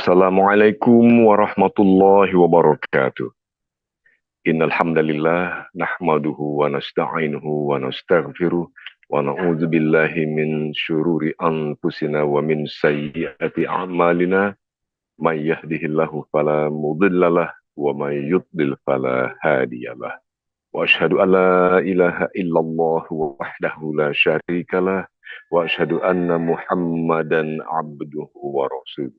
Assalamualaikum warahmatullahi wabarakatuh. Innal hamdalillah nahmaduhu wa nasta'inuhu wa nastaghfiruh wa na'udzu billahi min syururi anfusina wa min sayyiati a'malina may yahdihillahu fala mudhillalah wa may yudlil fala hadiyalah. Wa asyhadu an la ilaha illallah wahdahu la syarikalah wa asyhadu anna Muhammadan abduhu wa rasuluh.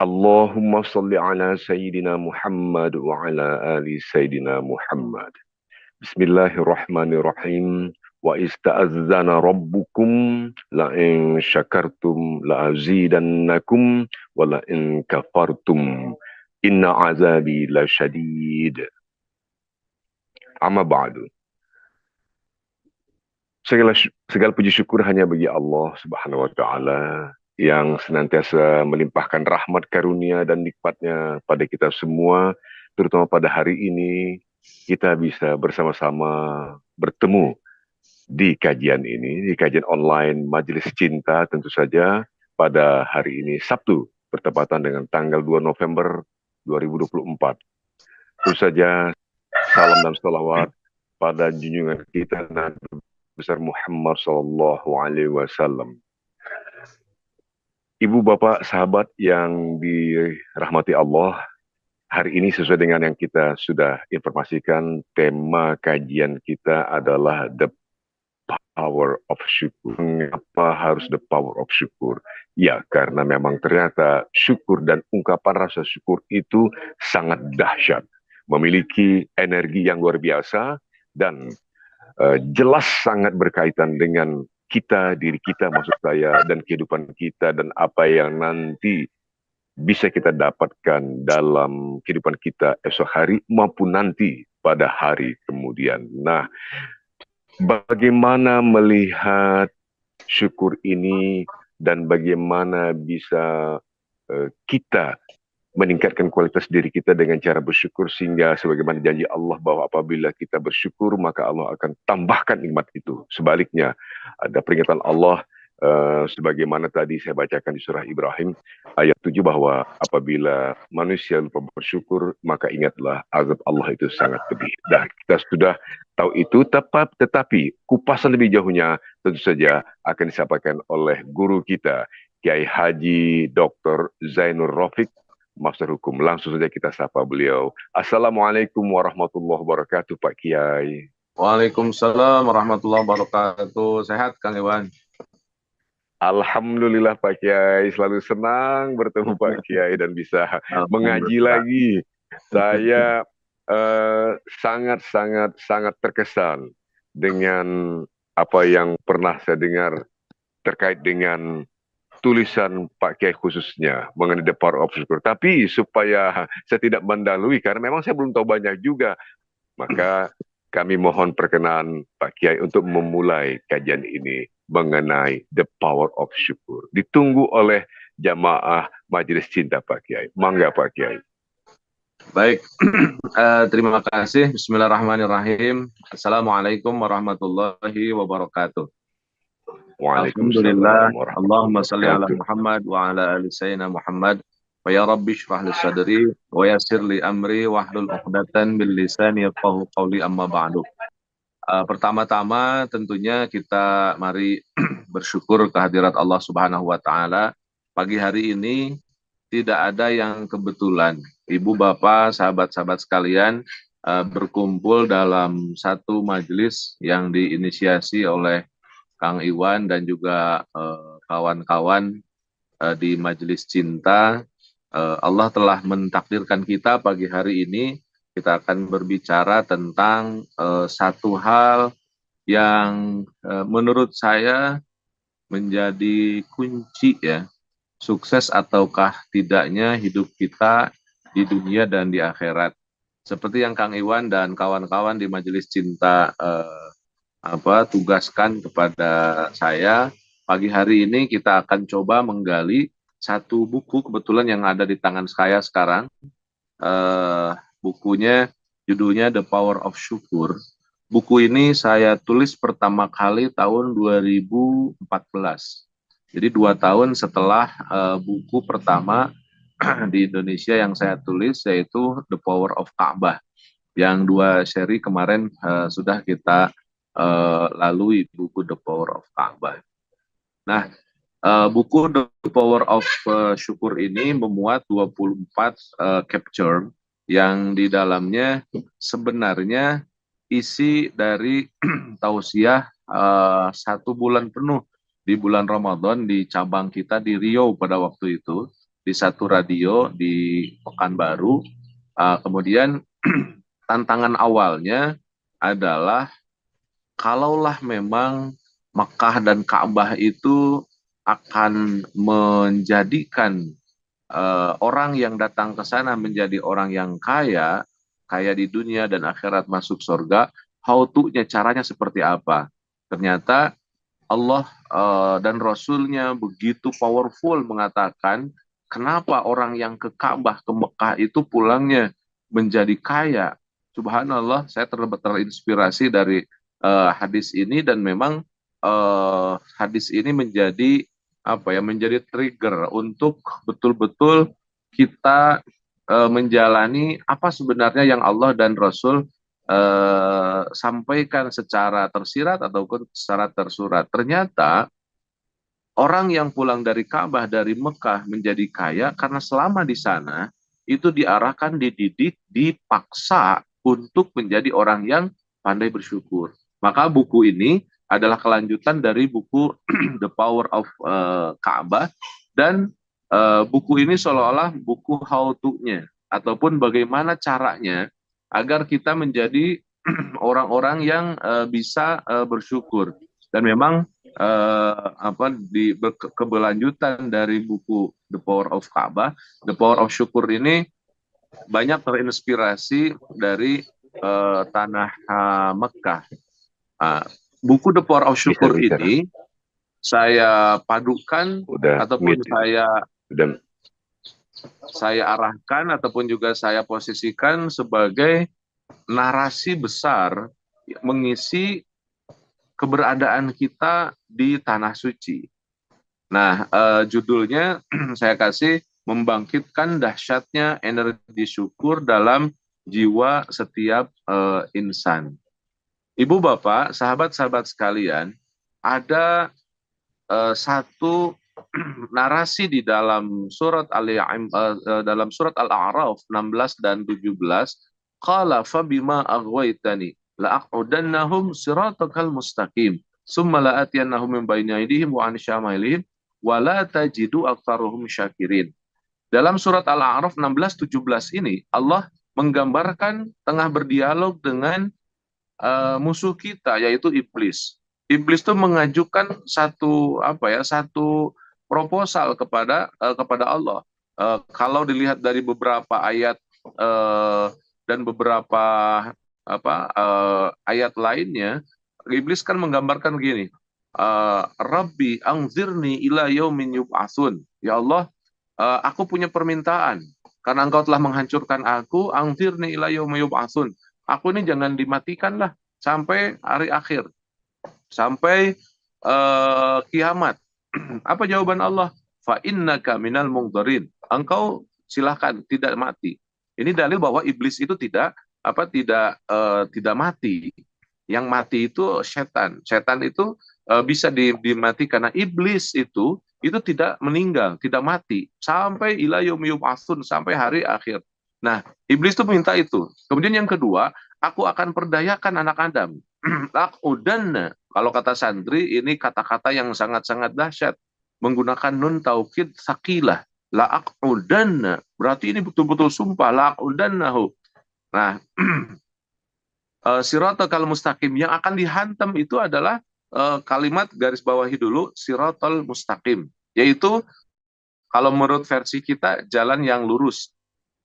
Allahumma salli ala Sayyidina Muhammad wa ala ali Sayyidina Muhammad. Bismillahirrahmanirrahim. Wa ista'adzana rabbukum la in syakartum la azidannakum wa la in kafartum inna azabi la syadid. Amma ba'du. Segala puji syukur hanya bagi Allah Subhanahu wa taala yang senantiasa melimpahkan rahmat karunia dan nikmatnya pada kita semua, terutama pada hari ini kita bisa bersama-sama bertemu di kajian ini, di kajian online Majelis Cinta tentu saja pada hari ini Sabtu, bertepatan dengan tanggal 2 November 2024. Tentu saja salam dan salawat pada junjungan kita Nabi besar Muhammad Sallallahu Alaihi Wasallam. Ibu, bapak, sahabat yang dirahmati Allah, hari ini sesuai dengan yang kita sudah informasikan, tema kajian kita adalah The Power of Syukur. Mengapa harus The Power of Syukur? Ya, karena memang ternyata syukur dan ungkapan rasa syukur itu sangat dahsyat, memiliki energi yang luar biasa, dan jelas sangat berkaitan dengan kita, diri kita maksud saya, dan kehidupan kita, dan apa yang nanti bisa kita dapatkan dalam kehidupan kita esok hari maupun nanti pada hari kemudian. Nah, bagaimana melihat syukur ini dan bagaimana bisa kita meningkatkan kualitas diri kita dengan cara bersyukur, sehingga sebagaimana janji Allah bahwa apabila kita bersyukur maka Allah akan tambahkan nikmat itu. Sebaliknya ada peringatan Allah sebagaimana tadi saya bacakan di surah Ibrahim ayat 7 bahwa apabila manusia lupa bersyukur maka ingatlah azab Allah itu sangat pedih. Dan kita sudah tahu itu, tetapi kupasan lebih jauhnya tentu saja akan disampaikan oleh guru kita Kiai Haji Dr. Zainur Rafiq, Master Hukum. Langsung saja kita sapa beliau. Assalamualaikum warahmatullahi wabarakatuh, Pak Kiai. Waalaikumsalam warahmatullahi wabarakatuh. Sehat, Kang Iwan? Alhamdulillah, Pak Kiai. Selalu senang bertemu Pak Kiai dan bisa mengaji lagi. Saya sangat terkesan dengan apa yang pernah saya dengar terkait dengan tulisan Pak Kiai khususnya mengenai The Power of Syukur. Tapi supaya saya tidak mendahului, karena memang saya belum tahu banyak juga, maka kami mohon perkenan Pak Kiai untuk memulai kajian ini mengenai The Power of Syukur. Ditunggu oleh jamaah Majelis Cinta Pak Kiai. Mangga Pak Kiai. Baik, terima kasih. Bismillahirrahmanirrahim. Assalamualaikum warahmatullahi wabarakatuh. Alhamdulillah, Allahumma salli ala Muhammad wa ala ali sayyidina Muhammad. Wa ya Rabbi shrah li sadri wa yassir li amri wahlul 'uqdatan min lisani yafqahu qawli, amma ba'du. Pertama-tama tentunya kita mari bersyukur kehadirat Allah Subhanahu wa taala. Pagi hari ini tidak ada yang kebetulan. Ibu, bapak, sahabat-sahabat sekalian berkumpul dalam satu majelis yang diinisiasi oleh Kang Iwan dan juga kawan-kawan di Majelis Cinta. Allah telah mentakdirkan kita pagi hari ini, kita akan berbicara tentang satu hal yang menurut saya menjadi kunci ya, sukses ataukah tidaknya hidup kita di dunia dan di akhirat. Seperti yang Kang Iwan dan kawan-kawan di Majelis Cinta tugaskan kepada saya, pagi hari ini kita akan coba menggali satu buku kebetulan yang ada di tangan saya sekarang. Bukunya judulnya The Power of Syukur. Buku ini saya tulis pertama kali tahun 2014. Jadi 2 tahun setelah buku pertama di Indonesia yang saya tulis, yaitu The Power of Ka'bah. Yang 2 seri kemarin sudah kita lalui buku The Power of Ka'bah. Nah, buku The Power of Syukur ini memuat 24 capture yang di dalamnya sebenarnya isi dari tausiah 1 bulan penuh di bulan Ramadan di cabang kita di Riau pada waktu itu, di satu radio di Pekanbaru. Kemudian tantangan awalnya adalah kalaulah memang Mekah dan Ka'bah itu akan menjadikan orang yang datang ke sana menjadi orang yang kaya, kaya di dunia dan akhirat masuk surga, how to-nya, caranya seperti apa? Ternyata Allah dan Rasul-Nya begitu powerful mengatakan, kenapa orang yang ke Ka'bah, ke Mekah itu pulangnya menjadi kaya? Subhanallah, saya terinspirasi dari hadis ini, dan memang hadis ini menjadi menjadi trigger untuk betul-betul kita menjalani apa sebenarnya yang Allah dan Rasul sampaikan secara tersirat ataupun secara tersurat. Ternyata orang yang pulang dari Ka'bah, dari Mekah menjadi kaya karena selama di sana itu diarahkan, dididik, dipaksa untuk menjadi orang yang pandai bersyukur. Maka buku ini adalah kelanjutan dari buku The Power of Ka'bah, dan buku ini seolah-olah buku how to-nya ataupun bagaimana caranya agar kita menjadi orang-orang yang bisa bersyukur. Dan memang keberlanjutan dari buku The Power of Ka'bah, The Power of Syukur ini banyak terinspirasi dari tanah Mekah. Buku The Power of Syukur ini saya padukan ataupun saya arahkan ataupun juga saya posisikan sebagai narasi besar mengisi keberadaan kita di Tanah Suci. Nah, judulnya saya kasih membangkitkan dahsyatnya energi syukur dalam jiwa setiap insan. Ibu bapak, sahabat-sahabat sekalian, ada satu narasi di dalam surat Al-A'raf 16 dan 17. Qala fabima aghwaytani la'aq'udannahum siratakal mustaqim summa la'atiyannahum min bayni aydihim wa an syama'ilihim wa la tajidu aktsaruhum syakirin. Dalam surat Al-A'raf 16-17 ini Allah menggambarkan tengah berdialog dengan musuh kita, yaitu iblis. Iblis itu mengajukan satu proposal kepada Allah. Kalau dilihat dari beberapa ayat dan beberapa ayat lainnya, iblis kan menggambarkan begini, Rabbi angzirni ila yaumin yub'atsun. Ya Allah, aku punya permintaan karena engkau telah menghancurkan aku, angzirni ila yaumin yub'atsun. Aku ini jangan dimatikan lah sampai hari akhir, sampai kiamat. Apa jawaban Allah? Fa innaka minal mungdarin. Engkau silahkan tidak mati. Ini dalil bahwa iblis itu tidak mati. Yang mati itu setan. Setan itu bisa dimatikan. Karena iblis itu tidak meninggal, tidak mati sampai ila yaumi yub'atsun, sampai hari akhir. Nah, iblis itu minta itu. Kemudian yang kedua, aku akan perdayakan anak Adam. Lakudanna, kalau kata santri, ini kata-kata yang sangat-sangat dahsyat. Menggunakan nun taukid sakilah. La'aqudanna, berarti ini betul-betul sumpah. La'aqudannahu. Nah, siratal mustaqim, yang akan dihantam itu adalah kalimat garis bawahi dulu, siratal mustaqim. Yaitu, kalau menurut versi kita, jalan yang lurus.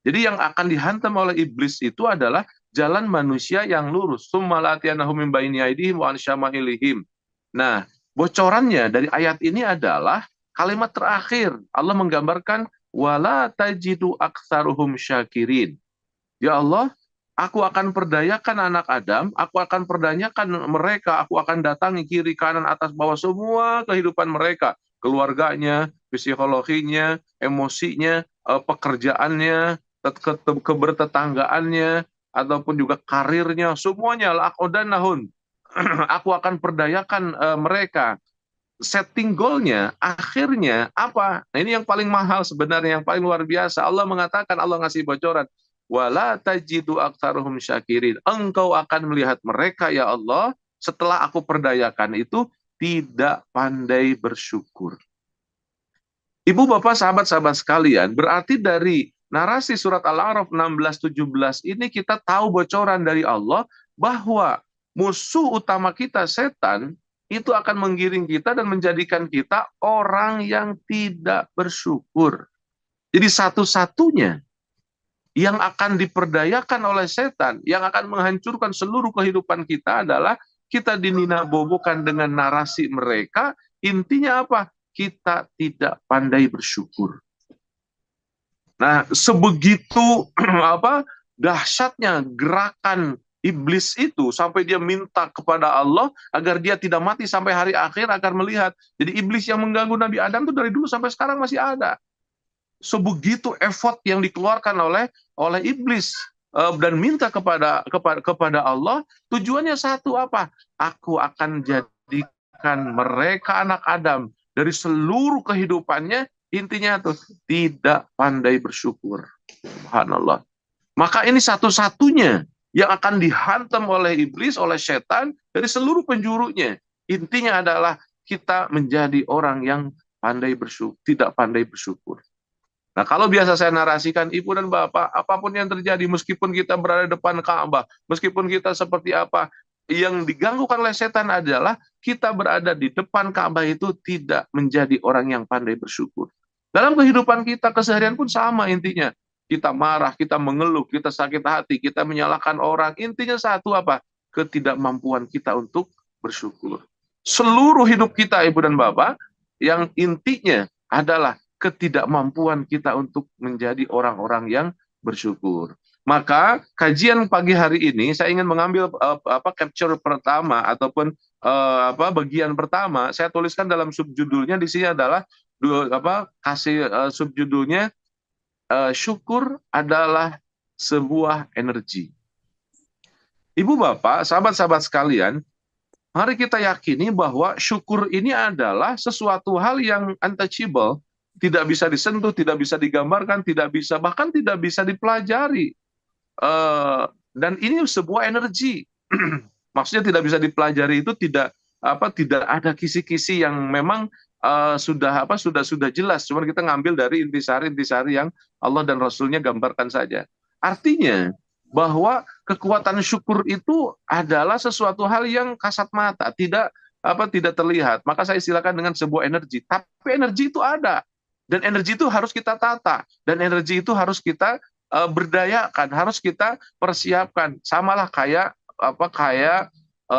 Jadi yang akan dihantam oleh iblis itu adalah jalan manusia yang lurus. Summa la'atiyannahum min bayni aydihim wa an syama'ilihim. Nah, bocorannya dari ayat ini adalah kalimat terakhir. Allah menggambarkan wala tajidu aktsaruhum syakirin. Ya Allah, aku akan perdayakan anak Adam, aku akan perdayakan mereka, aku akan datangi kiri, kanan, atas, bawah, semua kehidupan mereka. keluarganya, psikologinya, emosinya, pekerjaannya, kebertetanggaannya, ataupun juga karirnya, semuanya la'aq'udannahum. Aku akan perdayakan mereka. Setting goalnya, akhirnya apa? Nah, ini yang paling mahal sebenarnya, yang paling luar biasa. Allah mengatakan, Allah ngasih bocoran, wala tajidu aktsaruhum syakirin. Engkau akan melihat mereka ya Allah, setelah aku perdayakan itu tidak pandai bersyukur. Ibu bapak sahabat-sahabat sekalian, berarti dari narasi surat Al-A'raf 16-17 ini kita tahu bocoran dari Allah bahwa musuh utama kita setan itu akan menggiring kita dan menjadikan kita orang yang tidak bersyukur. Jadi satu-satunya yang akan diperdayakan oleh setan, yang akan menghancurkan seluruh kehidupan kita adalah kita dininabobokan dengan narasi mereka. Intinya apa? Kita tidak pandai bersyukur. Nah, sebegitu apa dahsyatnya gerakan iblis itu sampai dia minta kepada Allah agar dia tidak mati sampai hari akhir agar melihat. Jadi iblis yang mengganggu Nabi Adam itu dari dulu sampai sekarang masih ada. Sebegitu effort yang dikeluarkan oleh iblis dan minta kepada Allah, tujuannya satu apa? Aku akan jadikan mereka anak Adam dari seluruh kehidupannya, intinya tuh tidak pandai bersyukur. Subhanallah. Maka ini satu-satunya yang akan dihantam oleh iblis, oleh setan dari seluruh penjurunya. Intinya adalah kita menjadi orang yang pandai bersyukur, tidak pandai bersyukur. Nah, kalau biasa saya narasikan, ibu dan bapak, apapun yang terjadi, meskipun kita berada di depan Ka'bah, meskipun kita seperti apa, yang diganggukan oleh setan adalah kita berada di depan Ka'bah itu tidak menjadi orang yang pandai bersyukur. Dalam kehidupan kita keseharian pun sama intinya. Kita marah, kita mengeluh, kita sakit hati, kita menyalahkan orang. Intinya satu apa? Ketidakmampuan kita untuk bersyukur. Seluruh hidup kita, ibu dan bapak, yang intinya adalah ketidakmampuan kita untuk menjadi orang-orang yang bersyukur. Maka kajian pagi hari ini saya ingin mengambil capture pertama ataupun bagian pertama saya tuliskan dalam subjudulnya di sini adalah subjudulnya syukur adalah sebuah energi. Ibu bapak, sahabat-sahabat sekalian, mari kita yakini bahwa syukur ini adalah sesuatu hal yang untouchable, tidak bisa disentuh, tidak bisa digambarkan, tidak bisa, bahkan tidak bisa dipelajari. Dan ini sebuah energi. Maksudnya tidak bisa dipelajari itu tidak ada kisi-kisi yang memang sudah jelas. Cuma kita ngambil dari intisari-intisari yang Allah dan Rasulnya gambarkan saja. Artinya bahwa kekuatan syukur itu adalah sesuatu hal yang kasat mata, tidak terlihat. Maka saya istilahkan dengan sebuah energi. Tapi energi itu ada. Dan energi itu harus kita tata, dan energi itu harus kita berdayakan, harus kita persiapkan. Samalah kayak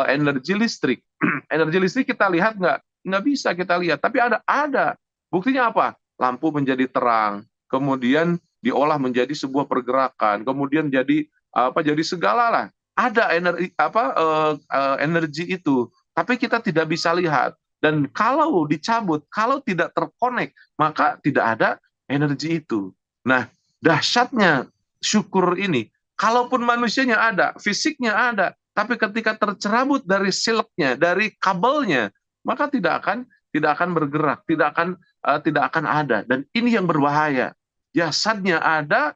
energi listrik. Energi listrik kita lihat nggak bisa kita lihat, tapi ada. Buktinya apa? Lampu menjadi terang, kemudian diolah menjadi sebuah pergerakan, kemudian jadi segala lah. Ada energi itu, tapi kita tidak bisa lihat. Dan kalau dicabut, kalau tidak terkonek, maka tidak ada energi itu. Nah, dahsyatnya syukur ini, kalaupun manusianya ada, fisiknya ada, tapi ketika tercerabut dari silknya, dari kabelnya, maka tidak akan bergerak, tidak akan ada. Dan ini yang berbahaya. Jasadnya ada,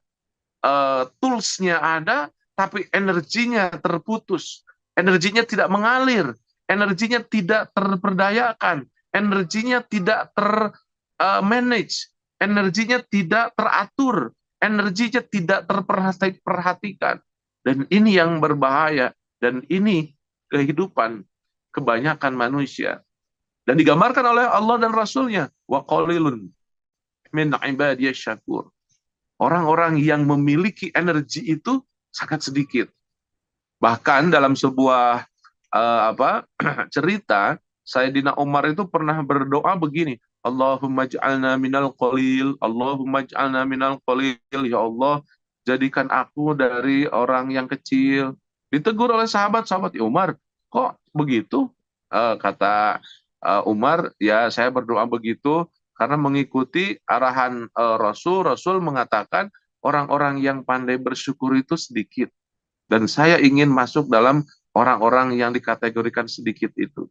toolsnya ada, tapi energinya terputus, energinya tidak mengalir, energinya tidak terperdayakan, energinya tidak termanage, energinya tidak teratur, energinya tidak terperhatikan. Dan ini yang berbahaya, dan ini kehidupan kebanyakan manusia. Dan digambarkan oleh Allah dan Rasulnya, wa qalilun min ibadiyasy syakur. Orang-orang yang memiliki energi itu sangat sedikit. Bahkan dalam sebuah cerita, Sayyidina Umar itu pernah berdoa begini, Allahumma ja'alna minal qalil, Allahumma ja'alna minal qalil, ya Allah, jadikan aku dari orang yang kecil. Ditegur oleh sahabat-sahabat, Umar, kok begitu? Kata Umar, ya saya berdoa begitu karena mengikuti arahan Rasul. Rasul mengatakan orang-orang yang pandai bersyukur itu sedikit. Dan saya ingin masuk dalam orang-orang yang dikategorikan sedikit itu.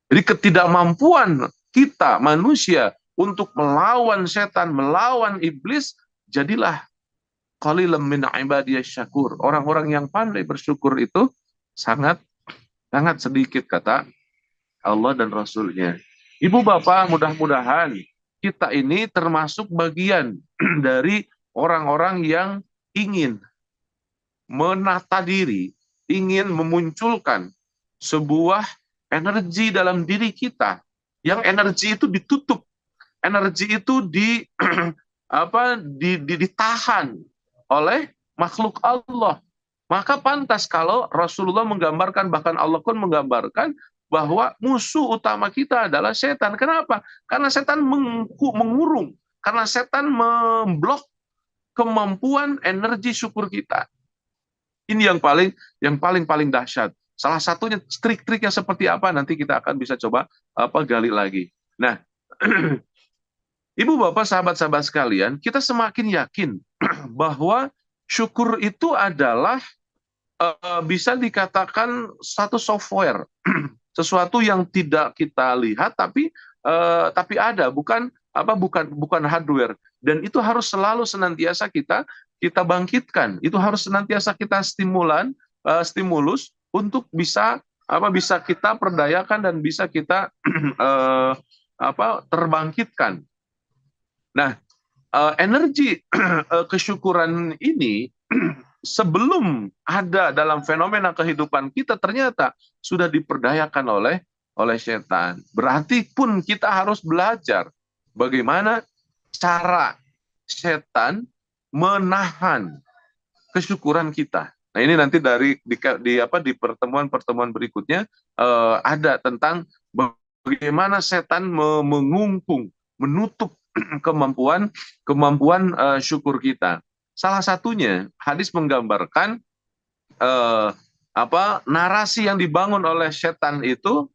Jadi ketidakmampuan kita manusia untuk melawan setan, melawan iblis, jadilah qalilan min ibadiyasy syakur. Orang-orang yang pandai bersyukur itu sangat sangat sedikit, kata Allah dan Rasulnya. Ibu bapak, mudah-mudahan kita ini termasuk bagian dari orang-orang yang ingin menata diri, ingin memunculkan sebuah energi dalam diri kita, yang energi itu ditutup, energi itu ditahan oleh makhluk Allah. Maka pantas kalau Rasulullah menggambarkan, bahkan Allah pun menggambarkan bahwa musuh utama kita adalah setan. Kenapa? Karena setan mengurung, karena setan memblok kemampuan energi syukur kita. Ini yang paling dahsyat. Salah satunya trik-triknya seperti apa nanti kita akan bisa coba gali lagi. Nah, Ibu bapak sahabat-sahabat sekalian, kita semakin yakin bahwa syukur itu adalah bisa dikatakan satu software, sesuatu yang tidak kita lihat tapi ada, bukan hardware, dan itu harus selalu senantiasa kita bangkitkan, itu harus senantiasa kita stimulus untuk bisa kita perdayakan dan bisa kita terbangkitkan. Nah, energi kesyukuran ini sebelum ada dalam fenomena kehidupan kita ternyata sudah diperdayakan oleh setan. Berarti pun kita harus belajar bagaimana cara setan menahan kesyukuran kita. Nah, ini nanti di pertemuan-pertemuan berikutnya ada tentang bagaimana setan mengungkung, menutup kemampuan syukur kita. Salah satunya hadis menggambarkan narasi yang dibangun oleh setan itu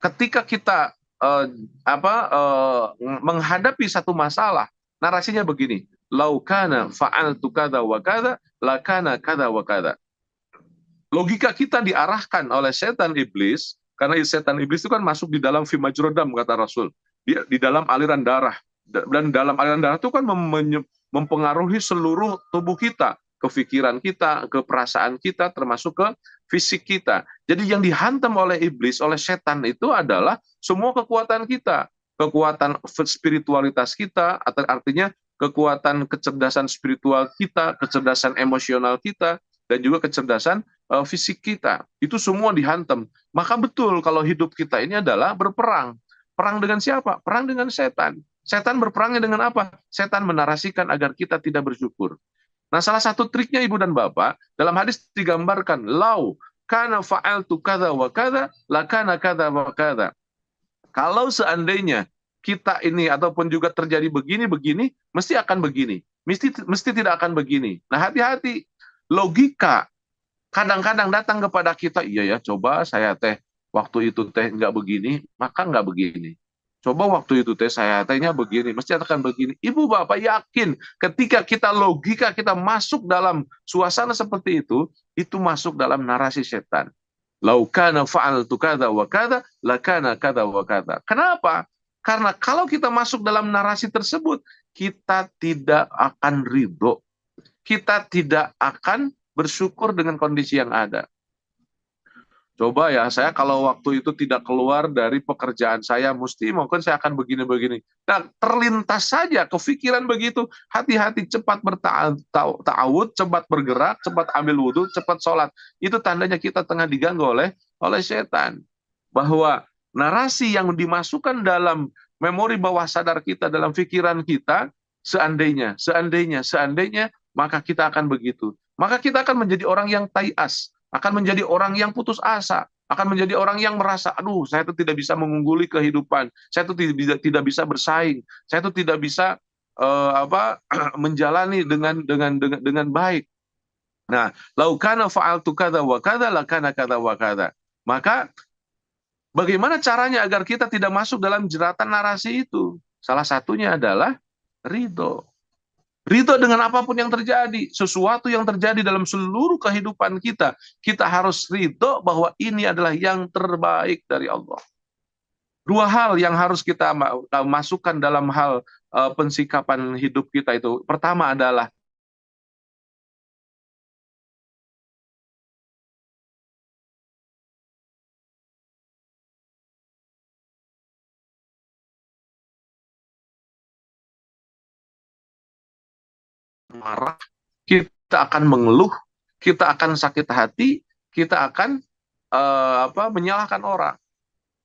ketika kita menghadapi satu masalah. Narasinya begini, laukana fa'altu kada wa kada lakana kada wa kada. Logika kita diarahkan oleh setan iblis, karena setan iblis itu kan masuk di dalam fi majrodam, kata Rasul, di dalam aliran darah, dan dalam aliran darah itu kan mempengaruhi seluruh tubuh kita, kefikiran kita, keperasaan kita, termasuk ke fisik kita. Jadi yang dihantam oleh iblis, oleh setan itu adalah semua kekuatan kita, kekuatan spiritualitas kita, artinya kekuatan kecerdasan spiritual kita, kecerdasan emosional kita, dan juga kecerdasan fisik kita. Itu semua dihantam. Maka betul kalau hidup kita ini adalah berperang. Perang dengan siapa? Perang dengan setan. Setan berperangnya dengan apa? Setan menarasikan agar kita tidak bersyukur. Nah, salah satu triknya Ibu dan Bapak, dalam hadis digambarkan, lau kana fa'altu kada wa kada, lakana kada wa kada. Kalau seandainya kita ini ataupun juga terjadi begini, mesti akan begini. Mesti tidak akan begini. Nah, hati-hati. Logika kadang-kadang datang kepada kita, iya ya, coba saya waktu itu nggak begini, maka nggak begini. Coba waktu itu saya tehnya begini, mesti akan begini. Ibu bapak yakin ketika logika kita masuk dalam suasana seperti itu masuk dalam narasi setan. Laukana fa'altu kada wa kada, lakana kada wa kada. Kenapa? Karena kalau kita masuk dalam narasi tersebut, kita tidak akan ridho. Kita tidak akan bersyukur dengan kondisi yang ada. Coba ya, saya kalau waktu itu tidak keluar dari pekerjaan saya, mungkin saya akan begini-begini. Nah, terlintas saja kepikiran begitu. Hati-hati, cepat berta'awud, cepat bergerak, cepat ambil wudhu, cepat sholat. Itu tandanya kita tengah diganggu oleh setan. Bahwa narasi yang dimasukkan dalam memori bawah sadar kita, dalam pikiran kita, seandainya, maka kita akan begitu. Maka kita akan menjadi orang yang tai'as, akan menjadi orang yang putus asa, akan menjadi orang yang merasa, aduh, saya itu tidak bisa mengungguli kehidupan, saya itu tidak bisa bersaing, saya itu tidak bisa menjalani dengan baik. Nah, laukana fa'altu kada wa kada lakana kada wa kada. Maka Bagaimana caranya agar kita tidak masuk dalam jeratan narasi itu? Salah satunya adalah ridho. Ridho dengan apapun yang terjadi, sesuatu yang terjadi dalam seluruh kehidupan kita, kita harus ridho bahwa ini adalah yang terbaik dari Allah. Dua hal yang harus kita masukkan dalam hal pensikapan hidup kita itu. Pertama adalah marah, kita akan mengeluh, kita akan sakit hati, kita akan menyalahkan orang.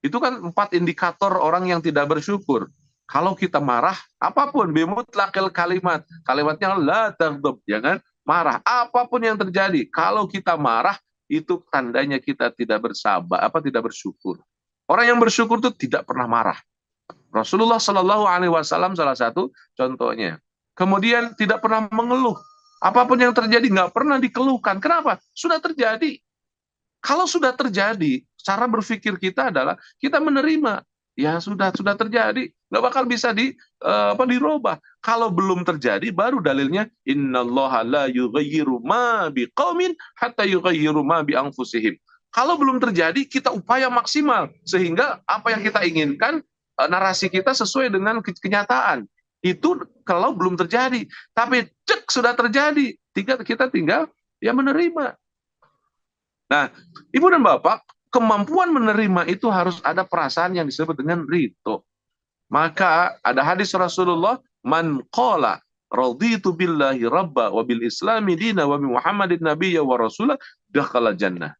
Itu kan 4 indikator orang yang tidak bersyukur. Kalau kita marah, apapun, bimutlaqil kalimat. Kalimatnya la taghdab, jangan marah. Apapun yang terjadi, kalau kita marah, itu tandanya kita tidak bersabar, tidak bersyukur. Orang yang bersyukur itu tidak pernah marah. Rasulullah Shallallahu Alaihi Wasallam salah satu contohnya. Kemudian tidak pernah mengeluh. Apapun yang terjadi nggak pernah dikeluhkan. Kenapa? Sudah terjadi. Kalau sudah terjadi, cara berpikir kita adalah kita menerima. Ya sudah terjadi, nggak bakal bisa dirubah. Kalau belum terjadi, baru dalilnya innallaha la yughayyiru ma biqaumin hatta yughayyiru ma bi anfusihim. Kalau belum terjadi, kita upaya maksimal sehingga apa yang kita inginkan, narasi kita sesuai dengan kenyataan. Itu kalau belum terjadi. Tapi cek sudah terjadi, kita tinggal ya menerima. Nah, Ibu dan Bapak, kemampuan menerima itu harus ada perasaan yang disebut dengan ridho. Maka ada hadis Rasulullah, man qala raditu billahi rabba wa bil islami dina wa bi Muhammadin nabiyya wa rasulah dakhala jannah.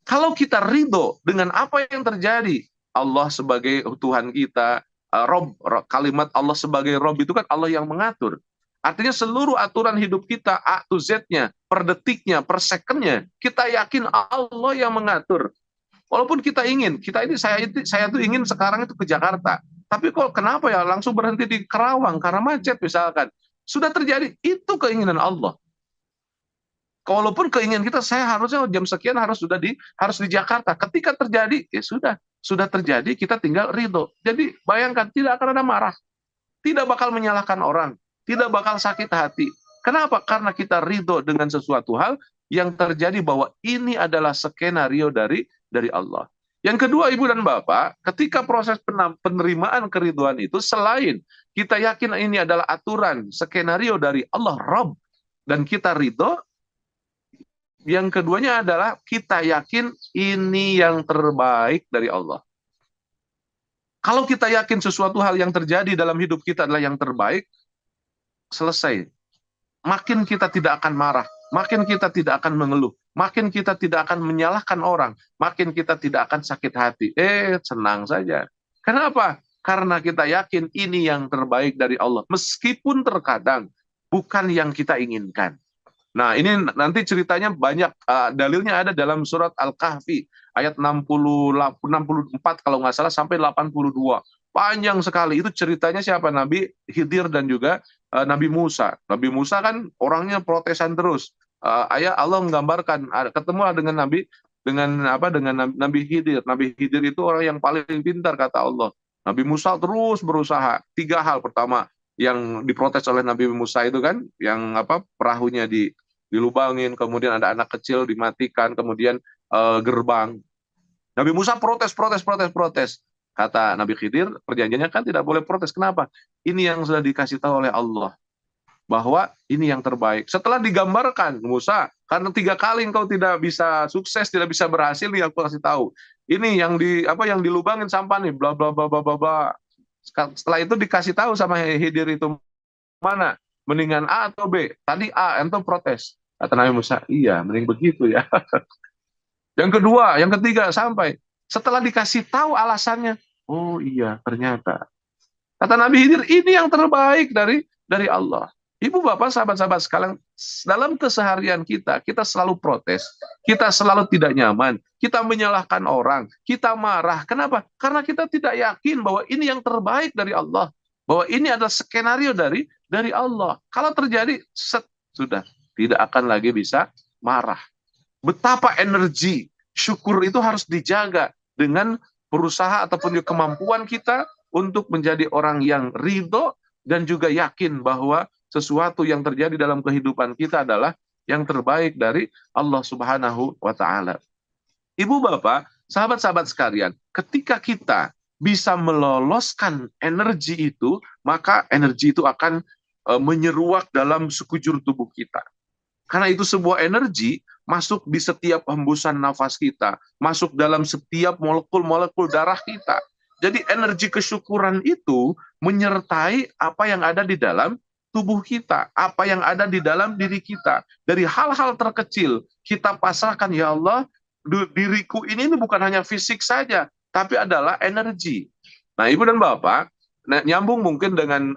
Kalau kita ridho dengan apa yang terjadi, Allah sebagai Tuhan kita, Rob, kalimat Allah sebagai Rob itu kan Allah yang mengatur. Artinya seluruh aturan hidup kita, A to Z-nya, per detiknya, per second-nya, kita yakin Allah yang mengatur. Walaupun saya tuh ingin sekarang itu ke Jakarta. Tapi kok kenapa ya langsung berhenti di Kerawang karena macet misalkan. Sudah terjadi, itu keinginan Allah. Walaupun keinginan kita, saya harusnya jam sekian harus di Jakarta. Ketika terjadi, ya sudah terjadi, kita tinggal ridho. Jadi bayangkan, tidak akan ada marah. Tidak bakal menyalahkan orang. Tidak bakal sakit hati. Kenapa? Karena kita ridho dengan sesuatu hal yang terjadi bahwa ini adalah skenario dari Allah. Yang kedua, Ibu dan Bapak, ketika proses penerimaan keriduan itu, selain kita yakin ini adalah aturan, skenario dari Allah Rabb, dan kita ridho, yang keduanya adalah kita yakin ini yang terbaik dari Allah. Kalau kita yakin sesuatu hal yang terjadi dalam hidup kita adalah yang terbaik, selesai. Makin kita tidak akan marah, makin kita tidak akan mengeluh, makin kita tidak akan menyalahkan orang, makin kita tidak akan sakit hati. Senang saja. Kenapa? Karena kita yakin ini yang terbaik dari Allah. Meskipun terkadang bukan yang kita inginkan. Nah, ini nanti ceritanya banyak, dalilnya ada dalam surat Al-Kahfi, ayat 64 kalau nggak salah, sampai 82. Panjang sekali, itu ceritanya siapa? Nabi Khidir dan juga Nabi Musa. Nabi Musa kan orangnya protesan terus. Allah menggambarkan, ketemu dengan Nabi Khidir. Nabi Khidir itu orang yang paling pintar, kata Allah. Nabi Musa terus berusaha. 3 hal. Pertama, yang diprotes oleh Nabi Musa itu kan, yang perahunya dilubangin, kemudian ada anak kecil dimatikan, kemudian gerbang. Nabi Musa protes. Kata Nabi Khidir, perjanjiannya kan tidak boleh protes. Kenapa? Ini yang sudah dikasih tahu oleh Allah, bahwa ini yang terbaik. Setelah digambarkan, Musa, karena 3 kali engkau tidak bisa sukses, tidak bisa berhasil, nih aku kasih tahu. Ini yang dilubangin sampah nih, bla bla bla bla bla. Setelah itu dikasih tahu sama Khidir itu, mana? Mendingan A atau B? Tadi A, ento protes. Kata Nabi Musa, iya, mending begitu ya. Yang kedua, yang ketiga, sampai setelah dikasih tahu alasannya, oh iya, ternyata. Kata Nabi Khidir, ini yang terbaik dari Allah. Ibu, Bapak, sahabat-sahabat sekalian, dalam keseharian kita selalu protes, kita selalu tidak nyaman, kita menyalahkan orang, kita marah. Kenapa? Karena kita tidak yakin bahwa ini yang terbaik dari Allah, bahwa ini adalah skenario dari Allah. Kalau terjadi, sudah tidak akan lagi bisa marah. Betapa energi syukur itu harus dijaga dengan berusaha ataupun juga kemampuan kita untuk menjadi orang yang ridho dan juga yakin bahwa sesuatu yang terjadi dalam kehidupan kita adalah yang terbaik dari Allah Subhanahu wa Ta'ala. Ibu bapak, sahabat-sahabat sekalian, ketika kita bisa meloloskan energi itu, maka energi itu akan menyeruak dalam sekujur tubuh kita. Karena itu sebuah energi masuk di setiap hembusan nafas kita, masuk dalam setiap molekul-molekul darah kita. Jadi energi kesyukuran itu menyertai apa yang ada di dalam tubuh kita, apa yang ada di dalam diri kita. Dari hal-hal terkecil, kita pasrahkan, ya Allah, diriku ini bukan hanya fisik saja, tapi adalah energi. Nah, Ibu dan Bapak, nyambung mungkin dengan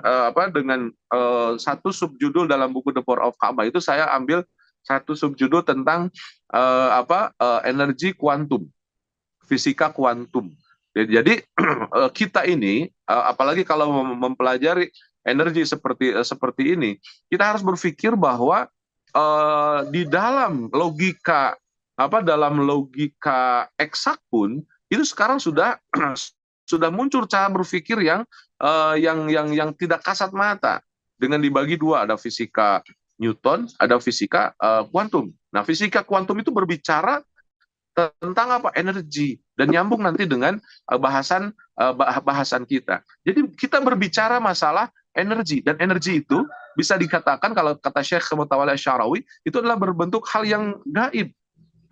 satu subjudul dalam buku The Power of Kaabah itu saya ambil satu subjudul tentang energi kuantum, fisika kuantum. Jadi kita ini apalagi kalau mempelajari energi seperti ini, kita harus berpikir bahwa di dalam logika eksak pun itu sekarang sudah muncul cara berpikir yang tidak kasat mata, dengan dibagi dua, ada fisika Newton, ada fisika kuantum. Nah, fisika kuantum itu berbicara tentang energi, dan nyambung nanti dengan bahasan kita. Jadi kita berbicara masalah energi, dan energi itu bisa dikatakan, kalau kata Syekh Mutawalli Asy-Syarawi, itu adalah berbentuk hal yang gaib.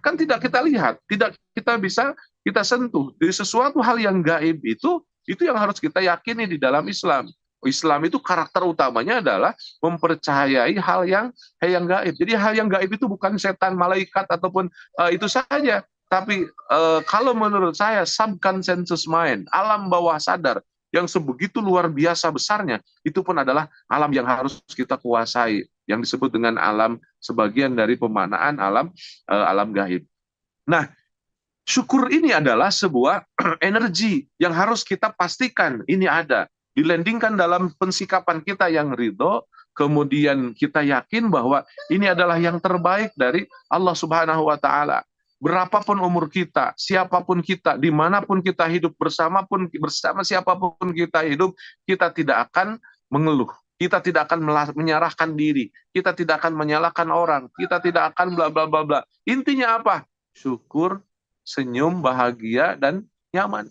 Kan tidak kita lihat, tidak kita bisa kita sentuh. Dari sesuatu hal yang gaib itu yang harus kita yakini di dalam Islam. Islam itu karakter utamanya adalah mempercayai hal yang gaib. Jadi hal yang gaib itu bukan setan, malaikat, ataupun itu saja. Tapi kalau menurut saya, subconscious mind, alam bawah sadar, yang sebegitu luar biasa besarnya, itu pun adalah alam yang harus kita kuasai, yang disebut dengan alam, sebagian dari pemaknaan alam gaib. Nah, syukur ini adalah sebuah energi yang harus kita pastikan ini ada, dilandingkan dalam pensikapan kita yang ridho, kemudian kita yakin bahwa ini adalah yang terbaik dari Allah Subhanahu wa Ta'ala. Berapapun umur kita, siapapun kita, dimanapun kita hidup, bersama siapapun kita hidup, kita tidak akan mengeluh, kita tidak akan menyerahkan diri, kita tidak akan menyalahkan orang, kita tidak akan bla bla bla bla. Intinya apa? Syukur, senyum, bahagia, dan nyaman.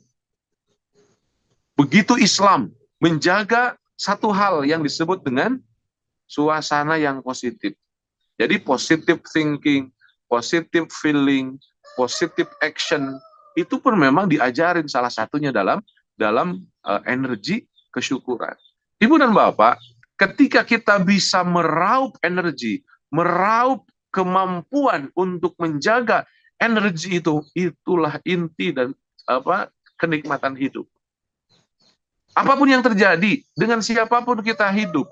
Begitu Islam menjaga satu hal yang disebut dengan suasana yang positif. Jadi positive thinking, positive feeling, positive action, itu pun memang diajarin salah satunya dalam energi kesyukuran. Ibu dan Bapak, ketika kita bisa meraup energi, meraup kemampuan untuk menjaga energi itu, itulah inti dan kenikmatan hidup. Apapun yang terjadi, dengan siapapun kita hidup,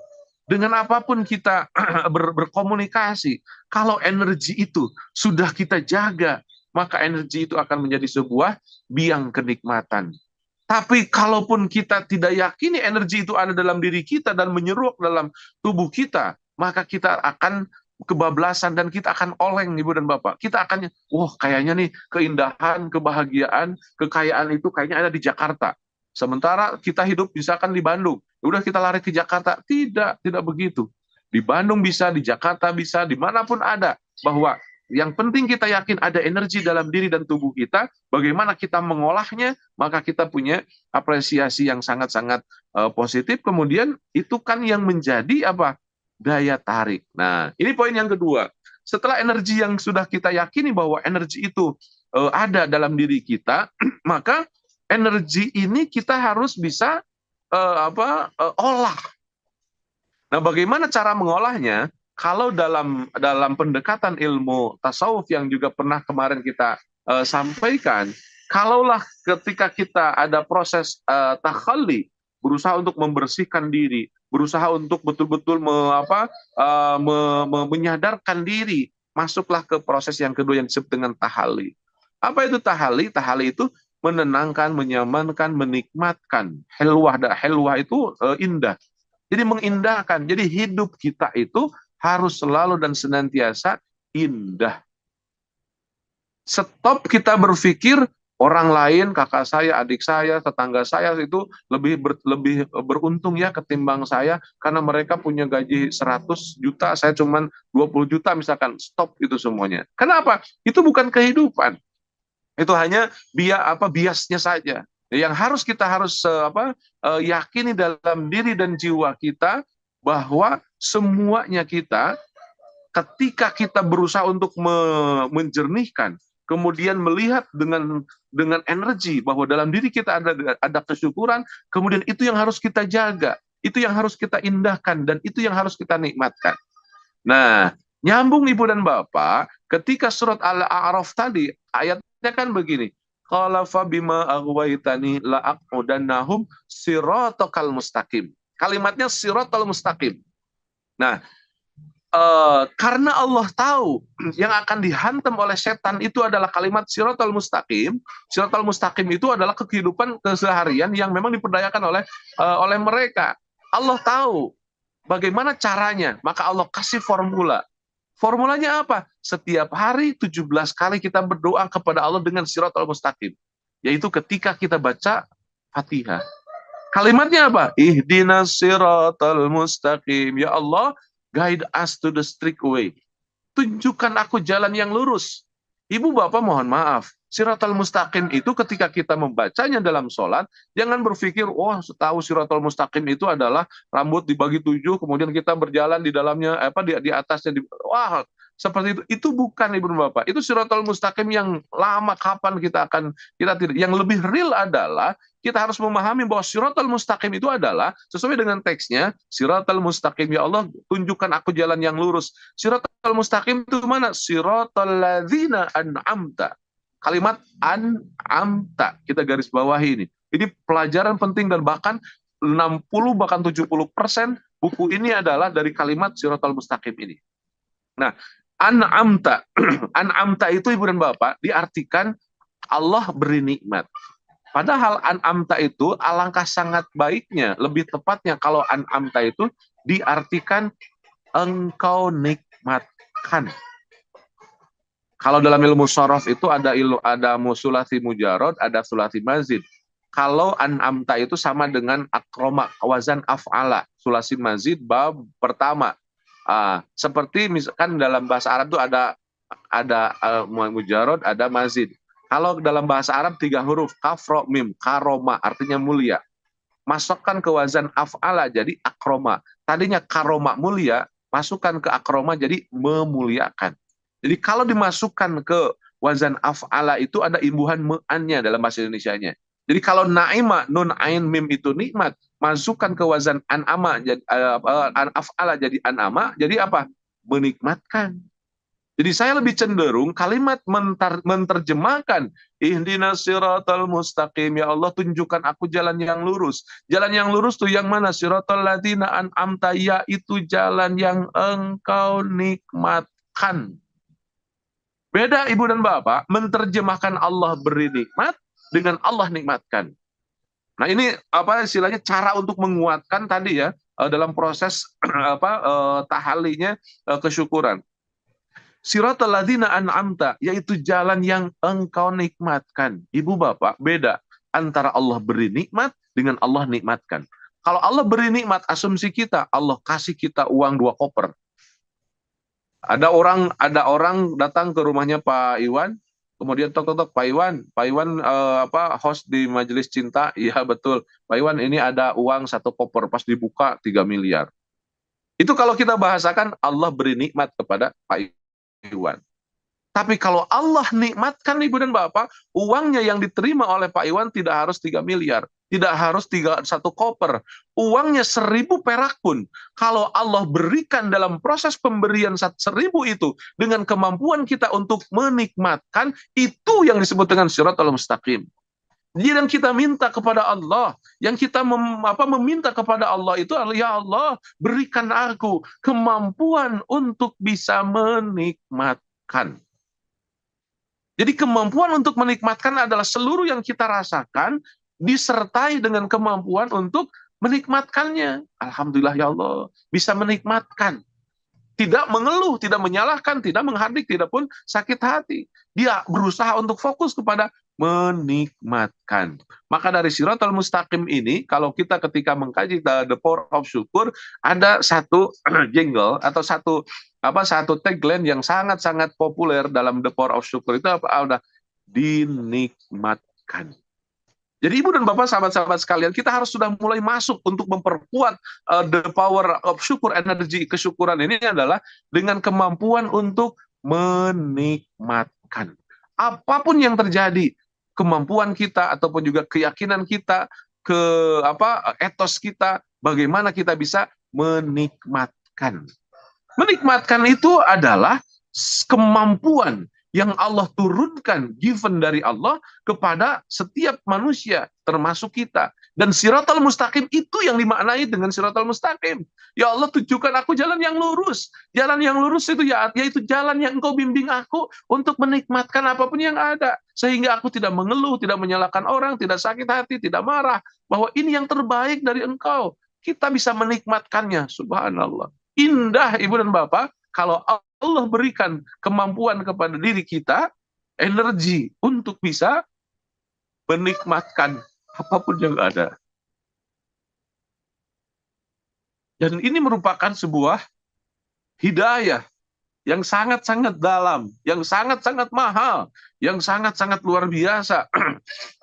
dengan apapun kita berkomunikasi, kalau energi itu sudah kita jaga, maka energi itu akan menjadi sebuah biang kenikmatan. Tapi kalaupun kita tidak yakini energi itu ada dalam diri kita dan menyeruak dalam tubuh kita, maka kita akan kebablasan dan kita akan oleng, Ibu dan Bapak. Kita akan, kayaknya nih keindahan, kebahagiaan, kekayaan itu kayaknya ada di Jakarta. Sementara kita hidup misalkan di Bandung, udah kita lari ke Jakarta. Tidak begitu. Di Bandung bisa, di Jakarta bisa, dimanapun ada. Bahwa yang penting kita yakin ada energi dalam diri dan tubuh kita, bagaimana kita mengolahnya, maka kita punya apresiasi yang sangat-sangat positif. Kemudian itu kan yang menjadi daya tarik. Nah, ini poin yang kedua. Setelah energi yang sudah kita yakini bahwa energi itu ada dalam diri kita, maka energi ini kita harus bisa olah. Nah, bagaimana cara mengolahnya? Kalau dalam pendekatan ilmu tasawuf yang juga pernah kemarin kita sampaikan, kalaulah ketika kita ada proses takhalli, berusaha untuk membersihkan diri, berusaha untuk betul-betul menyadarkan diri, masuklah ke proses yang kedua yang disebut dengan tahalli. Apa itu tahalli? Tahalli itu menenangkan, menyamankan, menikmatkan. Helwah itu indah. Jadi mengindahkan. Jadi hidup kita itu harus selalu dan senantiasa indah. Stop kita berpikir, orang lain, kakak saya, adik saya, tetangga saya itu lebih beruntung ya ketimbang saya karena mereka punya gaji 100 juta, saya cuman 20 juta misalkan. Stop itu semuanya. Kenapa? Itu bukan kehidupan. Itu hanya biasnya saja. Yang harus kita yakini dalam diri dan jiwa kita bahwa semuanya kita ketika kita berusaha untuk menjernihkan, kemudian melihat dengan energi bahwa dalam diri kita ada kesyukuran, kemudian itu yang harus kita jaga, itu yang harus kita indahkan, dan itu yang harus kita nikmatkan. Nah, nyambung Ibu dan Bapak, ketika surat Al-A'raf tadi, ayatnya kan begini, qala fa bima aghwaytani la aqudannahum siratal mustaqim. Kalimatnya siratal mustaqim. Nah, karena Allah tahu yang akan dihantam oleh setan itu adalah kalimat siratal mustaqim. Siratal mustaqim itu adalah kehidupan keseharian yang memang diperdayakan oleh mereka. Allah tahu bagaimana caranya, maka Allah kasih formula. Formulanya apa? Setiap hari 17 kali kita berdoa kepada Allah dengan siratal mustaqim. Yaitu ketika kita baca Fatihah. Kalimatnya apa? Ihdinas siratal mustaqim. Ya Allah, guide us to the straight way. Tunjukkan aku jalan yang lurus. Ibu bapak mohon maaf. Siratal mustaqim itu ketika kita membacanya dalam sholat, jangan berpikir, wah tahu siratal mustaqim itu adalah rambut dibagi 7, kemudian kita berjalan di dalamnya, di atasnya, wah seperti itu. Itu bukan Ibu bapak. Itu siratal mustaqim yang lama, kapan kita tidak. Yang lebih real adalah kita harus memahami bahwa siratal mustaqim itu adalah sesuai dengan teksnya, siratal mustaqim, ya Allah tunjukkan aku jalan yang lurus. Siratal mustaqim itu mana? Siratal ladzina an'amta. Kalimat an'amta kita garis bawahi ini. Ini pelajaran penting dan bahkan 60 bahkan 70% buku ini adalah dari kalimat siratal mustaqim ini. Nah, an'amta. An'amta itu Ibu dan Bapak diartikan Allah beri nikmat. Padahal an'amta itu alangkah sangat baiknya, lebih tepatnya kalau an'amta itu diartikan engkau nikmatkan. Kalau dalam ilmu sorof itu ada sulasi mujarod, ada sulasi mazid. Kalau an'amta itu sama dengan akroma, wazan af'ala, sulasi mazid bab pertama. Seperti misalkan dalam bahasa Arab itu ada mujarod, ada mazid. Kalau dalam bahasa Arab 3 huruf, kaf, ro, mim, karoma, artinya mulia. Masukkan ke wazan af'ala, jadi akroma. Tadinya karoma mulia, masukkan ke akroma, jadi memuliakan. Jadi kalau dimasukkan ke wazan af'ala itu ada imbuhan me'annya dalam bahasa Indonesianya. Jadi kalau na'ima, nun, ain, mim itu nikmat, masukkan ke wazan an'ama, af'ala jadi an'ama, jadi apa? Menikmatkan. Jadi saya lebih cenderung kalimat menterjemahkan ihdinas siratal mustaqim, ya Allah tunjukkan aku jalan yang lurus. Jalan yang lurus tuh yang mana? Siratal ladzina an'amta, yaitu jalan yang engkau nikmatkan. Beda Ibu dan Bapak menerjemahkan Allah beri nikmat dengan Allah nikmatkan. Nah, ini istilahnya cara untuk menguatkan tadi ya dalam proses tahalinya kesyukuran. Siratal ladzina an'amta, yaitu jalan yang engkau nikmatkan. Ibu bapak, beda antara Allah beri nikmat dengan Allah nikmatkan. Kalau Allah beri nikmat, asumsi kita Allah kasih kita uang 2 koper. Ada orang datang ke rumahnya Pak Iwan, kemudian tok Pak Iwan host di majelis cinta. Iya betul Pak Iwan, ini ada uang 1 koper, pas dibuka 3 miliar. Itu kalau kita bahasakan Allah beri nikmat kepada Pak Iwan. Tapi kalau Allah nikmatkan Ibu dan Bapak, uangnya yang diterima oleh Pak Iwan tidak harus 3 miliar, tidak harus 1 koper. Uangnya 1000 perak pun, kalau Allah berikan dalam proses pemberian 1000 itu, dengan kemampuan kita untuk menikmatkan, itu yang disebut dengan siratal mustaqim. Jadi yang kita minta kepada Allah, yang kita meminta kepada Allah itu adalah, ya Allah, berikan aku kemampuan untuk bisa menikmatkan. Jadi kemampuan untuk menikmatkan adalah seluruh yang kita rasakan disertai dengan kemampuan untuk menikmatkannya. Alhamdulillah ya Allah, bisa menikmatkan. Tidak mengeluh, tidak menyalahkan, tidak menghardik, tidak pun sakit hati. Dia berusaha untuk fokus kepada menikmatkan. Maka dari Siratal Mustaqim ini, kalau kita ketika mengkaji the power of syukur, ada satu jingle atau satu tagline yang sangat-sangat populer dalam the power of syukur itu apa? Udah dinikmatkan. Jadi ibu dan bapak, sahabat-sahabat sekalian, kita harus sudah mulai masuk untuk memperkuat the power of syukur, energi kesyukuran ini adalah dengan kemampuan untuk menikmatkan. Apapun yang terjadi, kemampuan kita ataupun juga keyakinan kita, etos kita, bagaimana kita bisa menikmatkan. Menikmatkan itu adalah kemampuan yang Allah turunkan, given dari Allah kepada setiap manusia, termasuk kita. Dan siratal mustaqim itu yang dimaknai dengan siratal mustaqim. Ya Allah, tunjukkan aku jalan yang lurus. Jalan yang lurus itu yaitu jalan yang Engkau bimbing aku untuk menikmatkan apapun yang ada. Sehingga aku tidak mengeluh, tidak menyalahkan orang, tidak sakit hati, tidak marah. Bahwa ini yang terbaik dari Engkau. Kita bisa menikmatkannya, subhanallah. Indah, ibu dan bapak, kalau Allah berikan kemampuan kepada diri kita, energi untuk bisa menikmatkan apapun yang ada. Dan ini merupakan sebuah hidayah yang sangat-sangat dalam, yang sangat-sangat mahal, yang sangat-sangat luar biasa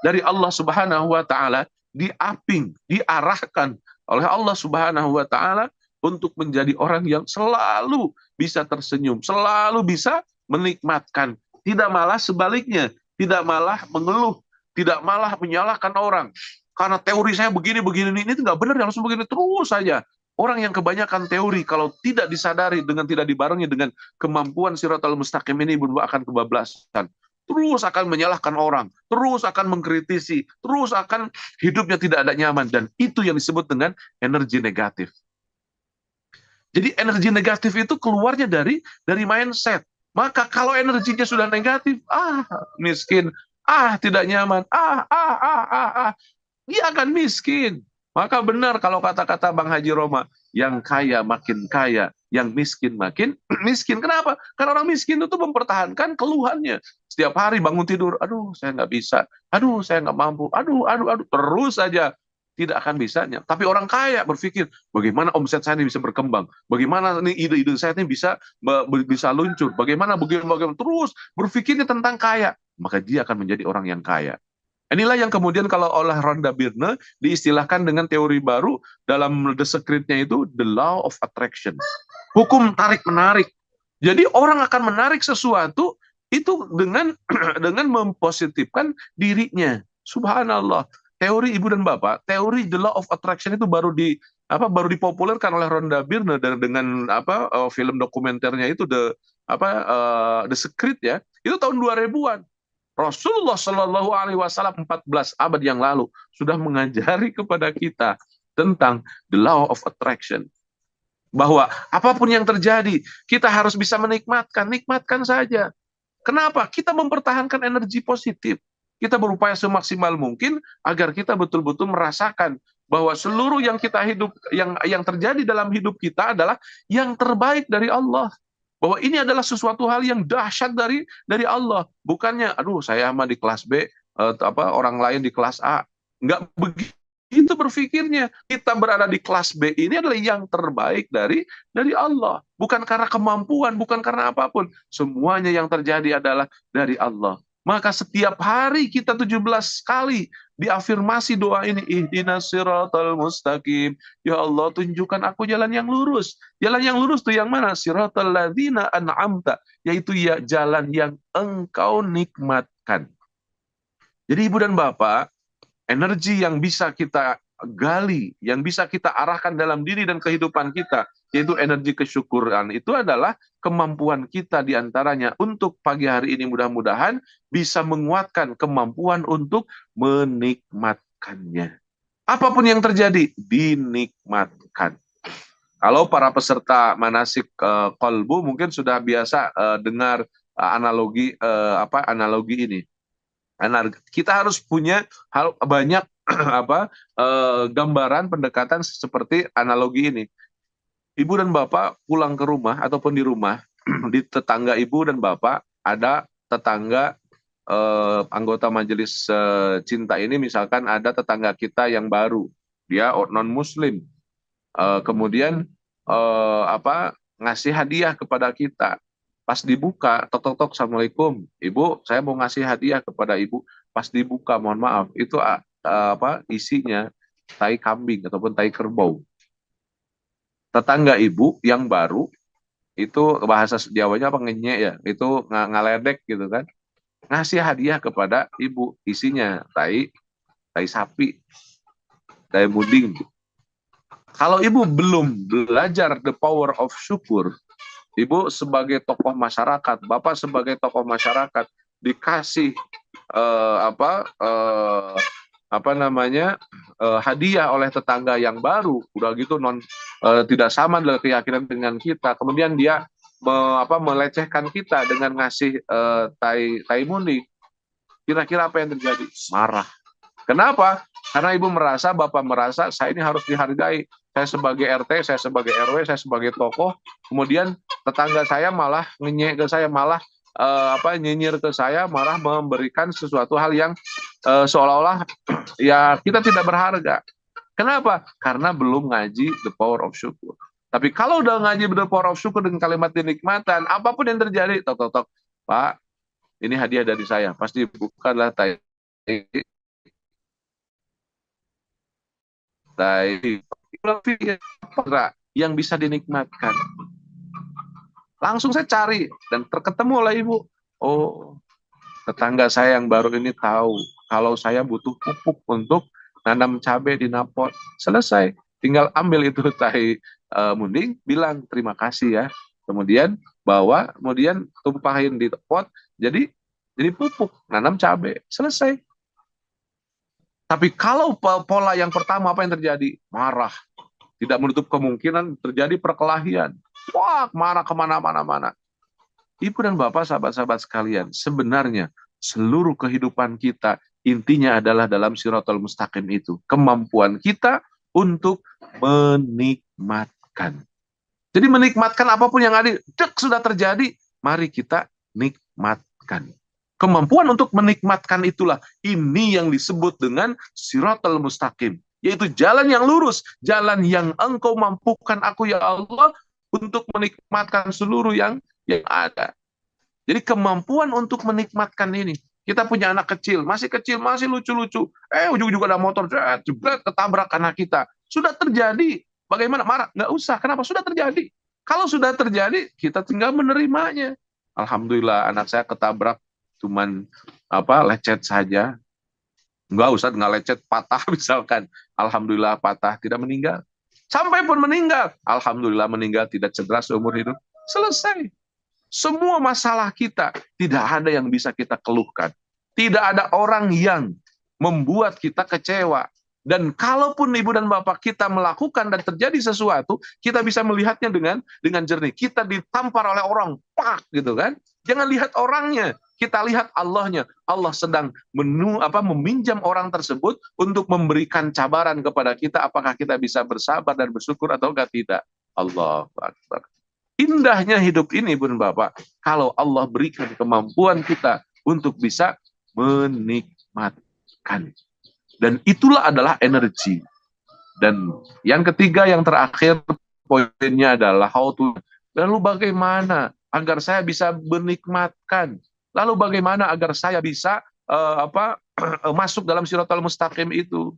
dari Allah Subhanahu wa taala, diarahkan oleh Allah Subhanahu wa taala untuk menjadi orang yang selalu bisa tersenyum, selalu bisa menikmatkan, tidak malah sebaliknya, tidak malah mengeluh, tidak malah menyalahkan orang. Karena teori saya begini ini nggak benar, harus begini terus saja. Orang yang kebanyakan teori kalau tidak disadari dengan tidak dibarengi dengan kemampuan siratal mustaqim ini akan kebablasan. Terus akan menyalahkan orang, terus akan mengkritisi, terus akan hidupnya tidak ada nyaman, dan itu yang disebut dengan energi negatif. Jadi energi negatif itu keluarnya dari mindset. Maka kalau energinya sudah negatif, miskin, tidak nyaman, dia akan miskin. Maka benar kalau kata-kata Bang Haji Roma, yang kaya makin kaya, yang miskin makin miskin. Kenapa? Karena orang miskin itu mempertahankan keluhannya. Setiap hari bangun tidur, aduh saya nggak bisa, aduh saya nggak mampu, aduh, terus saja. Tidak akan bisanya. Tapi orang kaya berpikir, bagaimana omset saya ini bisa berkembang? Bagaimana nih ide-ide saya ini bisa luncur? Bagaimana terus berpikirnya tentang kaya. Maka dia akan menjadi orang yang kaya. Inilah yang kemudian kalau oleh Rhonda Byrne diistilahkan dengan teori baru dalam The Secret-nya itu the law of attraction. Hukum tarik-menarik. Jadi orang akan menarik sesuatu itu dengan mempositifkan dirinya. Subhanallah. Teori ibu dan bapak, teori the law of attraction itu baru dipopulerkan oleh Rhonda Byrne dengan film dokumenternya itu The Secret ya. Itu tahun 2000-an. Rasulullah Shallallahu Alaihi Wasallam 14 abad yang lalu sudah mengajari kepada kita tentang the law of attraction, bahwa apapun yang terjadi kita harus bisa nikmatkan saja. Kenapa? Kita mempertahankan energi positif. Kita berupaya semaksimal mungkin agar kita betul-betul merasakan bahwa seluruh yang kita hidup, yang terjadi dalam hidup kita adalah yang terbaik dari Allah. Bahwa ini adalah sesuatu hal yang dahsyat dari Allah. Bukannya, aduh saya mah di kelas B, orang lain di kelas A. Enggak begitu berpikirnya. Kita berada di kelas B ini adalah yang terbaik dari Allah. Bukan karena kemampuan, bukan karena apapun. Semuanya yang terjadi adalah dari Allah. Maka setiap hari kita 17 kali diafirmasi doa ini, ihdinas siratal mustaqim. Ya Allah, tunjukkan aku jalan yang lurus. Jalan yang lurus itu yang mana? Siratal ladzina an'amta, yaitu ya jalan yang Engkau nikmatkan. Jadi ibu dan bapak, energi yang bisa kita gali, yang bisa kita arahkan dalam diri dan kehidupan kita, yaitu energi kesyukuran, itu adalah kemampuan kita diantaranya untuk pagi hari ini mudah-mudahan bisa menguatkan kemampuan untuk menikmatkannya. Apapun yang terjadi, dinikmatkan. Kalau para peserta manasik qalbu mungkin sudah biasa dengar analogi ini. Kita harus punya banyak gambaran pendekatan seperti analogi ini. Ibu dan bapak pulang ke rumah ataupun di rumah, di tetangga ibu dan bapak ada tetangga anggota majelis cinta ini, misalkan ada tetangga kita yang baru, dia non muslim, kemudian ngasih hadiah kepada kita. Pas dibuka, tok tok tok, assalamualaikum, ibu, saya mau ngasih hadiah kepada ibu. Pas dibuka, mohon maaf, itu isinya tai kambing ataupun tai kerbau. Tetangga ibu yang baru itu, bahasa Jawanya apa, ngenyek ya, itu ngaledek gitu kan, ngasih hadiah kepada ibu, isinya tai sapi, tai muding. Kalau ibu belum belajar the power of syukur, ibu sebagai tokoh masyarakat, bapak sebagai tokoh masyarakat, dikasih hadiah oleh tetangga yang baru, udah gitu tidak sama dengan keyakinan dengan kita, kemudian dia melecehkan kita dengan ngasih tai munding, kira-kira apa yang terjadi? Marah. Kenapa? Karena ibu merasa, bapak merasa, saya ini harus dihargai. Saya sebagai RT, saya sebagai RW, saya sebagai tokoh. Kemudian tetangga saya malah ngenyek ke saya, malah nyinyir ke saya, malah memberikan sesuatu hal yang seolah-olah ya kita tidak berharga. Kenapa? Karena belum ngaji the power of syukur. Tapi kalau udah ngaji the power of syukur dengan kalimat dinikmatan, apapun yang terjadi, tok tok tok, Pak, ini hadiah dari saya. Pasti bukanlah yang bisa dinikmatkan. Langsung saya cari dan terketemu oleh ibu. Oh, tetangga saya yang baru ini tahu kalau saya butuh pupuk untuk nanam cabai di napot. Selesai, tinggal ambil itu tai munding, bilang terima kasih ya. Kemudian bawa, kemudian tumpahin di pot, jadi pupuk nanam cabai. Selesai. Tapi kalau pola yang pertama, apa yang terjadi? Marah. Tidak menutup kemungkinan terjadi perkelahian. Wah, marah kemana-mana. Ibu dan bapak, sahabat-sahabat sekalian, sebenarnya seluruh kehidupan kita intinya adalah dalam Shiratal Mustaqim itu. Kemampuan kita untuk menikmatkan. Jadi menikmatkan apapun yang ada, sudah terjadi, mari kita nikmatkan. Kemampuan untuk menikmatkan itulah, ini yang disebut dengan Shiratal Mustaqim, yaitu jalan yang lurus, jalan yang engkau mampukan aku ya Allah untuk menikmatkan seluruh yang ada. Jadi kemampuan untuk menikmatkan ini. Kita punya anak kecil, masih lucu-lucu. Ujung-ujung ada motor, jebret, ketabrak anak kita. Sudah terjadi. Bagaimana? Marah? Nggak usah. Kenapa? Sudah terjadi. Kalau sudah terjadi, kita tinggal menerimanya. Alhamdulillah, anak saya ketabrak, cuman lecet saja. Nggak lecet, patah misalkan. Alhamdulillah patah, tidak meninggal. Sampai pun meninggal, alhamdulillah meninggal, tidak cedera seumur hidup. Selesai. Semua masalah kita, tidak ada yang bisa kita keluhkan. Tidak ada orang yang membuat kita kecewa. Dan kalaupun ibu dan bapak kita melakukan dan terjadi sesuatu, kita bisa melihatnya dengan jernih. Kita ditampar oleh orang, pak gitu kan. Jangan lihat orangnya, kita lihat Allahnya. Allah sedang meminjam orang tersebut untuk memberikan cabaran kepada kita, apakah kita bisa bersabar dan bersyukur atau tidak. Allahu Akbar. Indahnya hidup ini, Bun Bapak, kalau Allah berikan kemampuan kita untuk bisa menikmatkan. Dan itulah adalah energi. Dan yang ketiga, yang terakhir, poinnya adalah how to. Lalu bagaimana agar saya bisa menikmatkan? Lalu bagaimana agar saya bisa masuk dalam Shiratal Mustaqim itu?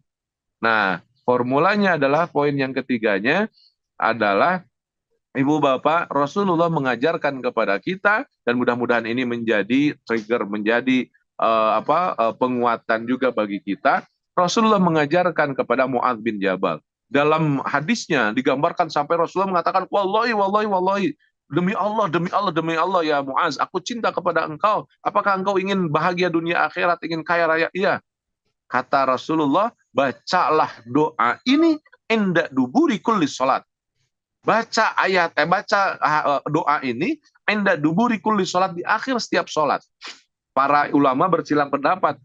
Nah, formulanya adalah, poin yang ketiganya adalah, Ibu Bapak, Rasulullah mengajarkan kepada kita, dan mudah-mudahan ini menjadi trigger, menjadi penguatan juga bagi kita. Rasulullah mengajarkan kepada Mu'adz bin Jabal. Dalam hadisnya digambarkan sampai Rasulullah mengatakan, wallahi, demi Allah ya Mu'adz, aku cinta kepada engkau. Apakah engkau ingin bahagia dunia akhirat, ingin kaya raya? Iya. Kata Rasulullah, bacalah doa ini inda duburi kulli sholat. Baca doa ini inda duburi kulli sholat, di akhir setiap sholat. Para ulama bersilang pendapat,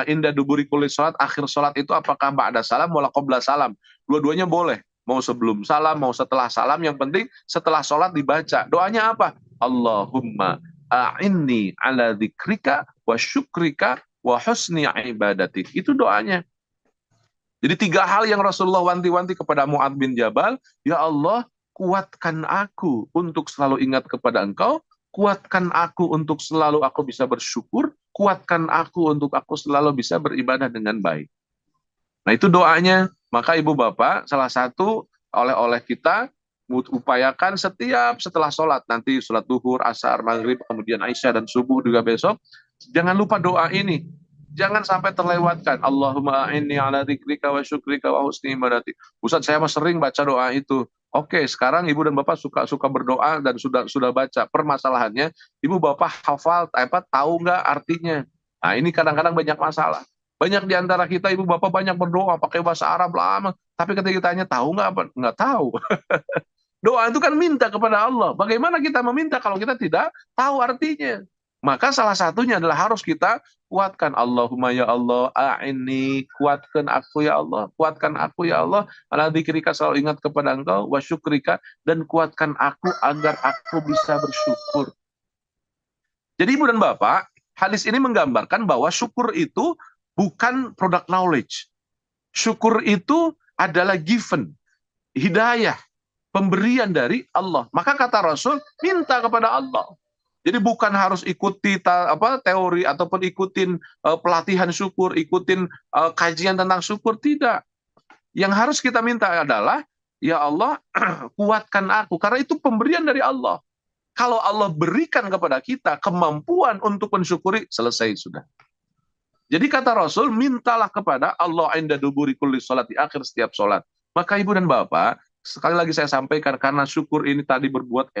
inda duburi kulli sholat, akhir sholat itu apakah ba'da salam wala qabla salam. Dua-duanya boleh, mau sebelum salam, mau setelah salam, yang penting setelah sholat dibaca. Doanya apa? Allahumma a'inni ala dzikrika wa syukrika wa husni ibadatik. Itu doanya. Jadi 3 hal yang Rasulullah wanti-wanti kepada Mu'adz bin Jabal, ya Allah, kuatkan aku untuk selalu ingat kepada Engkau, kuatkan aku untuk selalu aku bisa bersyukur, kuatkan aku untuk aku selalu bisa beribadah dengan baik. Nah itu doanya. Maka ibu bapak, salah satu oleh-oleh kita, upayakan setiap setelah sholat, nanti sholat duhur, asar, maghrib, kemudian Aisyah dan subuh juga besok, jangan lupa doa ini. Jangan sampai terlewatkan. Allahumma inni ala dzikrika wa syukrika wa husni ibadatik. Ustaz, saya mah sering baca doa itu. Oke, sekarang ibu dan bapak suka berdoa dan sudah baca. Permasalahannya, ibu bapak hafal tahu nggak artinya? Nah, ini kadang-kadang banyak masalah. Banyak di antara kita ibu bapak banyak berdoa pakai bahasa Arab lama, tapi ketika ditanya tahu nggak apa? Nggak tahu. Doa itu kan minta kepada Allah. Bagaimana kita meminta kalau kita tidak tahu artinya? Maka salah satunya adalah harus kita kuatkan. Allahumma ya Allah, a'inni, kuatkan aku ya Allah, kuatkan aku ya Allah, ala dzikrika, selalu ingat kepada Engkau, wa syukrika, dan kuatkan aku agar aku bisa bersyukur. Jadi ibu dan bapak, hadis ini menggambarkan bahwa syukur itu bukan produk knowledge. Syukur itu adalah given, hidayah, pemberian dari Allah. Maka kata Rasul, minta kepada Allah. Jadi bukan harus ikuti teori ataupun ikutin pelatihan syukur, ikutin kajian tentang syukur, tidak. Yang harus kita minta adalah, ya Allah, kuatkan aku, karena itu pemberian dari Allah. Kalau Allah berikan kepada kita kemampuan untuk mensyukuri, selesai sudah. Jadi kata Rasul, mintalah kepada Allah inda duburi kulli sholat, di akhir setiap sholat. Maka ibu dan bapak, sekali lagi saya sampaikan, karena syukur ini tadi berbuat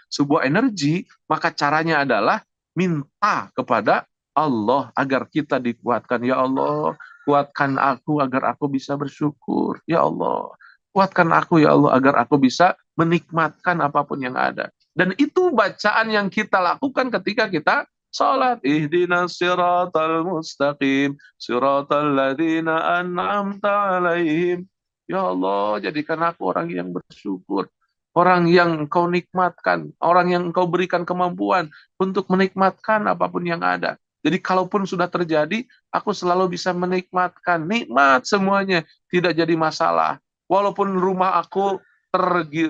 sebuah energi, maka caranya adalah minta kepada Allah agar kita dikuatkan. Ya Allah, kuatkan aku agar aku bisa bersyukur. Ya Allah, kuatkan aku ya Allah agar aku bisa menikmatkan apapun yang ada. Dan itu bacaan yang kita lakukan ketika kita salat. Ihdinas siratal mustaqim, siratal ladzina an'amta alaihim. Ya Allah, jadikan aku orang yang bersyukur, orang yang Engkau nikmatkan, orang yang Engkau berikan kemampuan untuk menikmatkan apapun yang ada. Jadi kalaupun sudah terjadi, aku selalu bisa menikmatkan, nikmat semuanya, tidak jadi masalah. Walaupun rumah aku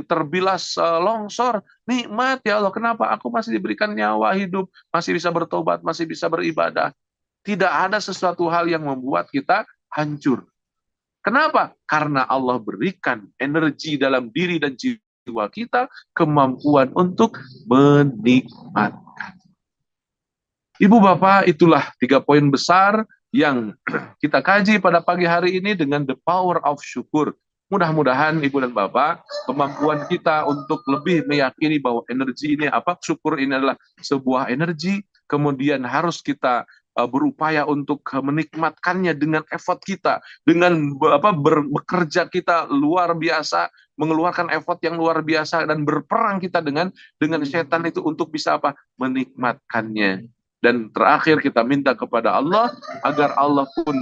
terbilas longsor, nikmat ya Allah, kenapa aku masih diberikan nyawa hidup, masih bisa bertobat, masih bisa beribadah. Tidak ada sesuatu hal yang membuat kita hancur. Kenapa? Karena Allah berikan energi dalam diri dan jiwa kita, kemampuan untuk menikmatkan. Ibu bapak, itulah 3 poin besar yang kita kaji pada pagi hari ini dengan the power of syukur. Mudah-mudahan ibu dan bapak, kemampuan kita untuk lebih meyakini bahwa energi ini syukur ini adalah sebuah energi, kemudian harus kita berupaya untuk menikmatkannya dengan effort kita, dengan bekerja kita luar biasa, mengeluarkan effort yang luar biasa, dan berperang kita dengan setan itu untuk bisa menikmatkannya. Dan terakhir kita minta kepada Allah agar Allah pun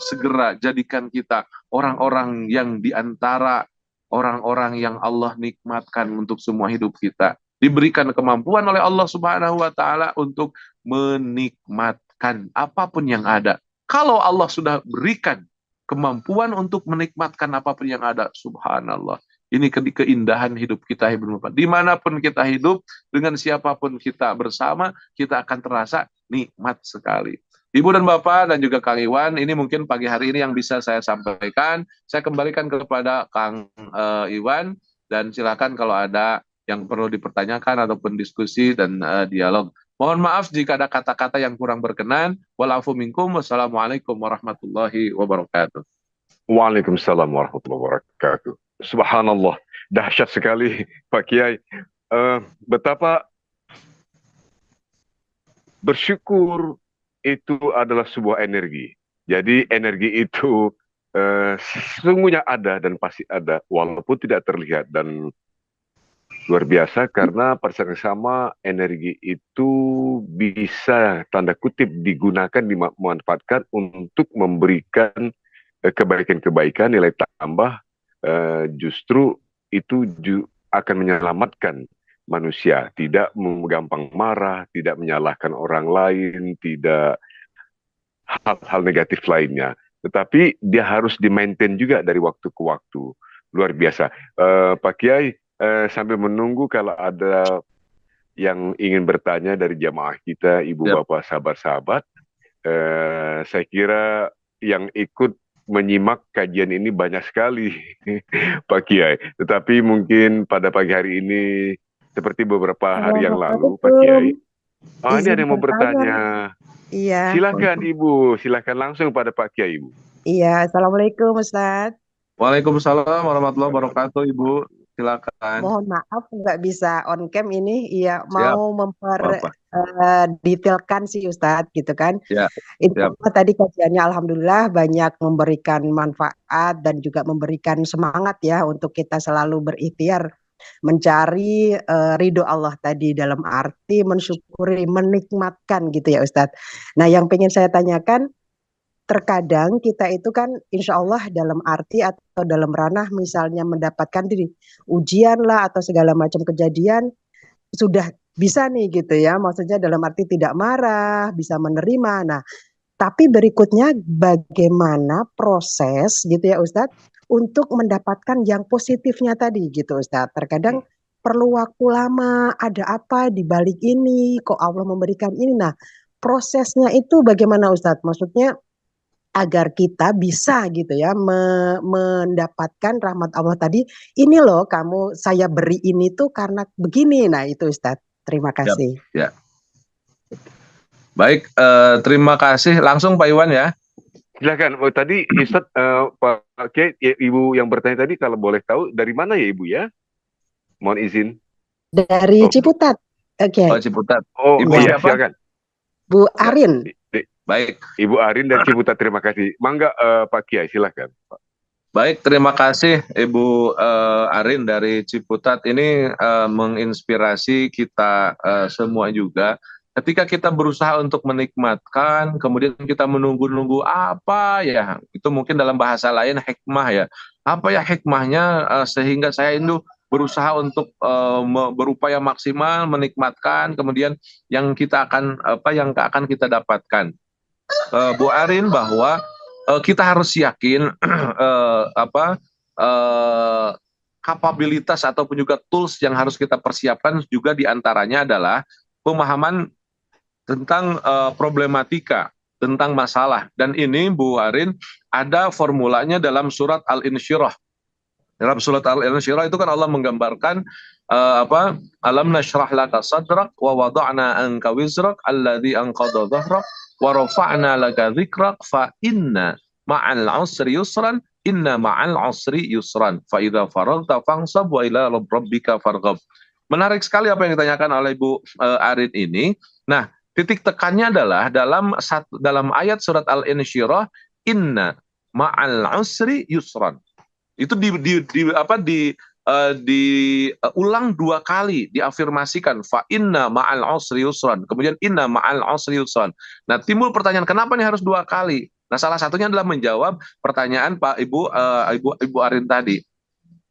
segera jadikan kita orang-orang yang diantara orang-orang yang Allah nikmatkan untuk semua hidup kita. Diberikan kemampuan oleh Allah Subhanahu wa Ta'ala untuk menikmatkan apapun yang ada. Kalau Allah sudah berikan kemampuan untuk menikmatkan apapun yang ada, subhanallah. Ini keindahan hidup kita, Ibu Bapak. Dimanapun kita hidup, dengan siapapun kita bersama, kita akan terasa nikmat sekali. Ibu dan Bapak dan juga Kang Iwan, ini mungkin pagi hari ini yang bisa saya sampaikan. Saya kembalikan kepada Kang Iwan, dan silakan kalau ada yang perlu dipertanyakan ataupun diskusi dan dialog. Mohon maaf jika ada kata-kata yang kurang berkenan. Walafu minkum. Wassalamualaikum warahmatullahi wabarakatuh. Waalaikumsalam warahmatullahi wabarakatuh. Subhanallah, dahsyat sekali Pak Kiai. Betapa bersyukur itu adalah sebuah energi. Jadi energi itu sesungguhnya ada dan pasti ada, walaupun tidak terlihat. Dan luar biasa karena pada saat yang sama energi itu bisa tanda kutip digunakan, dimanfaatkan untuk memberikan kebaikan-kebaikan, nilai tambah. Justru itu akan menyelamatkan manusia, tidak gampang marah, tidak menyalahkan orang lain, tidak hal-hal negatif lainnya. Tetapi dia harus di-maintain juga dari waktu ke waktu. Luar biasa. Pak Kiai, sambil menunggu kalau ada yang ingin bertanya dari jamaah kita, ibu Siap. bapak sahabat-sahabat, saya kira yang ikut menyimak kajian ini banyak sekali, Pak Kiai. Tetapi mungkin pada pagi hari ini, seperti beberapa hari yang lalu, Pak Kiai, Assalamualaikum. ini ada Izin yang mau bertanya. bertanya. Iya, Silakan Ibu, silakan langsung pada Pak Kiai, Ibu. iya. Assalamualaikum, Ustadz. Waalaikumsalam warahmatullahi wabarakatuh, Ibu. Silakan. Mohon maaf nggak bisa on cam ini. Iya, Siap, mau Bapak. detailkan sih Ustadz gitu kan. Ya, siap. Insya tadi kajiannya Alhamdulillah banyak memberikan manfaat dan juga memberikan semangat ya untuk kita selalu berikhtiar mencari ridho Allah tadi dalam arti mensyukuri, menikmatkan gitu ya Ustadz. Nah, yang pengen saya tanyakan, terkadang kita itu kan insya Allah dalam arti atau dalam ranah misalnya mendapatkan diri ujian lah atau segala macam kejadian sudah bisa nih gitu ya, maksudnya dalam arti tidak marah, bisa menerima. Nah, tapi berikutnya bagaimana proses gitu ya Ustadz untuk mendapatkan yang positifnya tadi gitu Ustadz. Terkadang perlu waktu lama, ada apa di balik ini, kok Allah memberikan ini. Nah, prosesnya itu bagaimana Ustadz? Maksudnya agar kita bisa gitu ya mendapatkan rahmat Allah tadi. Ini loh kamu saya beri ini tuh karena begini. Nah itu Ustadz. Terima Siap. kasih. Ya. Baik, terima kasih. Langsung Pak Iwan ya. Silakan. Oh, tadi Ustaz, Pak Kiai, Ibu yang bertanya tadi kalau boleh tahu dari mana ya Ibu ya? Mohon izin. Dari Ciputat. Oke. Oh, Ciputat. Oh, Ibu iya, siapa? silakan. Bu Arin. Baik. Ibu Arin dari Ciputat, terima kasih. Mangga Pak Kiai, silakan. Baik, terima kasih Ibu Arin dari Ciputat. Ini menginspirasi kita semua juga. Ketika kita berusaha untuk menikmatkan, kemudian kita menunggu-nunggu apa ya, itu mungkin dalam bahasa lain hikmah ya. Apa ya hikmahnya sehingga saya itu berusaha untuk berupaya maksimal menikmatkan, kemudian yang kita akan yang akan kita dapatkan. Bu Arin bahwa kita harus yakin kapabilitas ataupun juga tools yang harus kita persiapkan juga diantaranya adalah pemahaman tentang problematika, tentang masalah. Dan ini Bu Arin ada formulanya dalam surat Al-Insyirah. Dalam surat Al-Insyirah itu kan Allah menggambarkan alam nashrah laka sadrak wa wada'na anka wizrak alladhi anqadha dhahrak wa rafa'na laka dzikrak fa inna ma'al usri yusran inna ma'al usri yusran fa idza faragta fansab wa ila rabbika farghab. Menarik sekali apa yang ditanyakan oleh Bu Arin ini. Nah, titik tekannya adalah dalam ayat surat Al-Insyirah, inna ma'al usri yusran. Itu diulang dua kali, diafirmasikan fa inna ma'al usri yusran, kemudian inna ma'al usri yusran. Nah, timbul pertanyaan kenapa nih harus dua kali? Nah, salah satunya adalah menjawab pertanyaan Pak Ibu Arin tadi.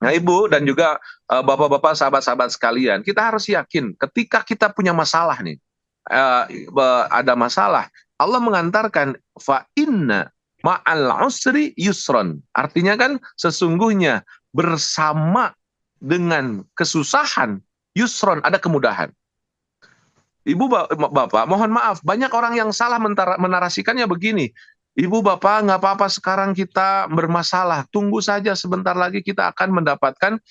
Nah, Ibu dan juga Bapak-bapak, sahabat-sahabat sekalian, kita harus yakin ketika kita punya masalah nih, ada masalah, Allah mengantarkan fa inna ma'al usri yusron. Artinya kan sesungguhnya bersama dengan kesusahan, yusron, ada kemudahan. Ibu bapak, mohon maaf, banyak orang yang salah menarasikannya begini. Ibu bapak, nggak apa-apa sekarang kita bermasalah. Tunggu saja sebentar lagi kita akan mendapatkan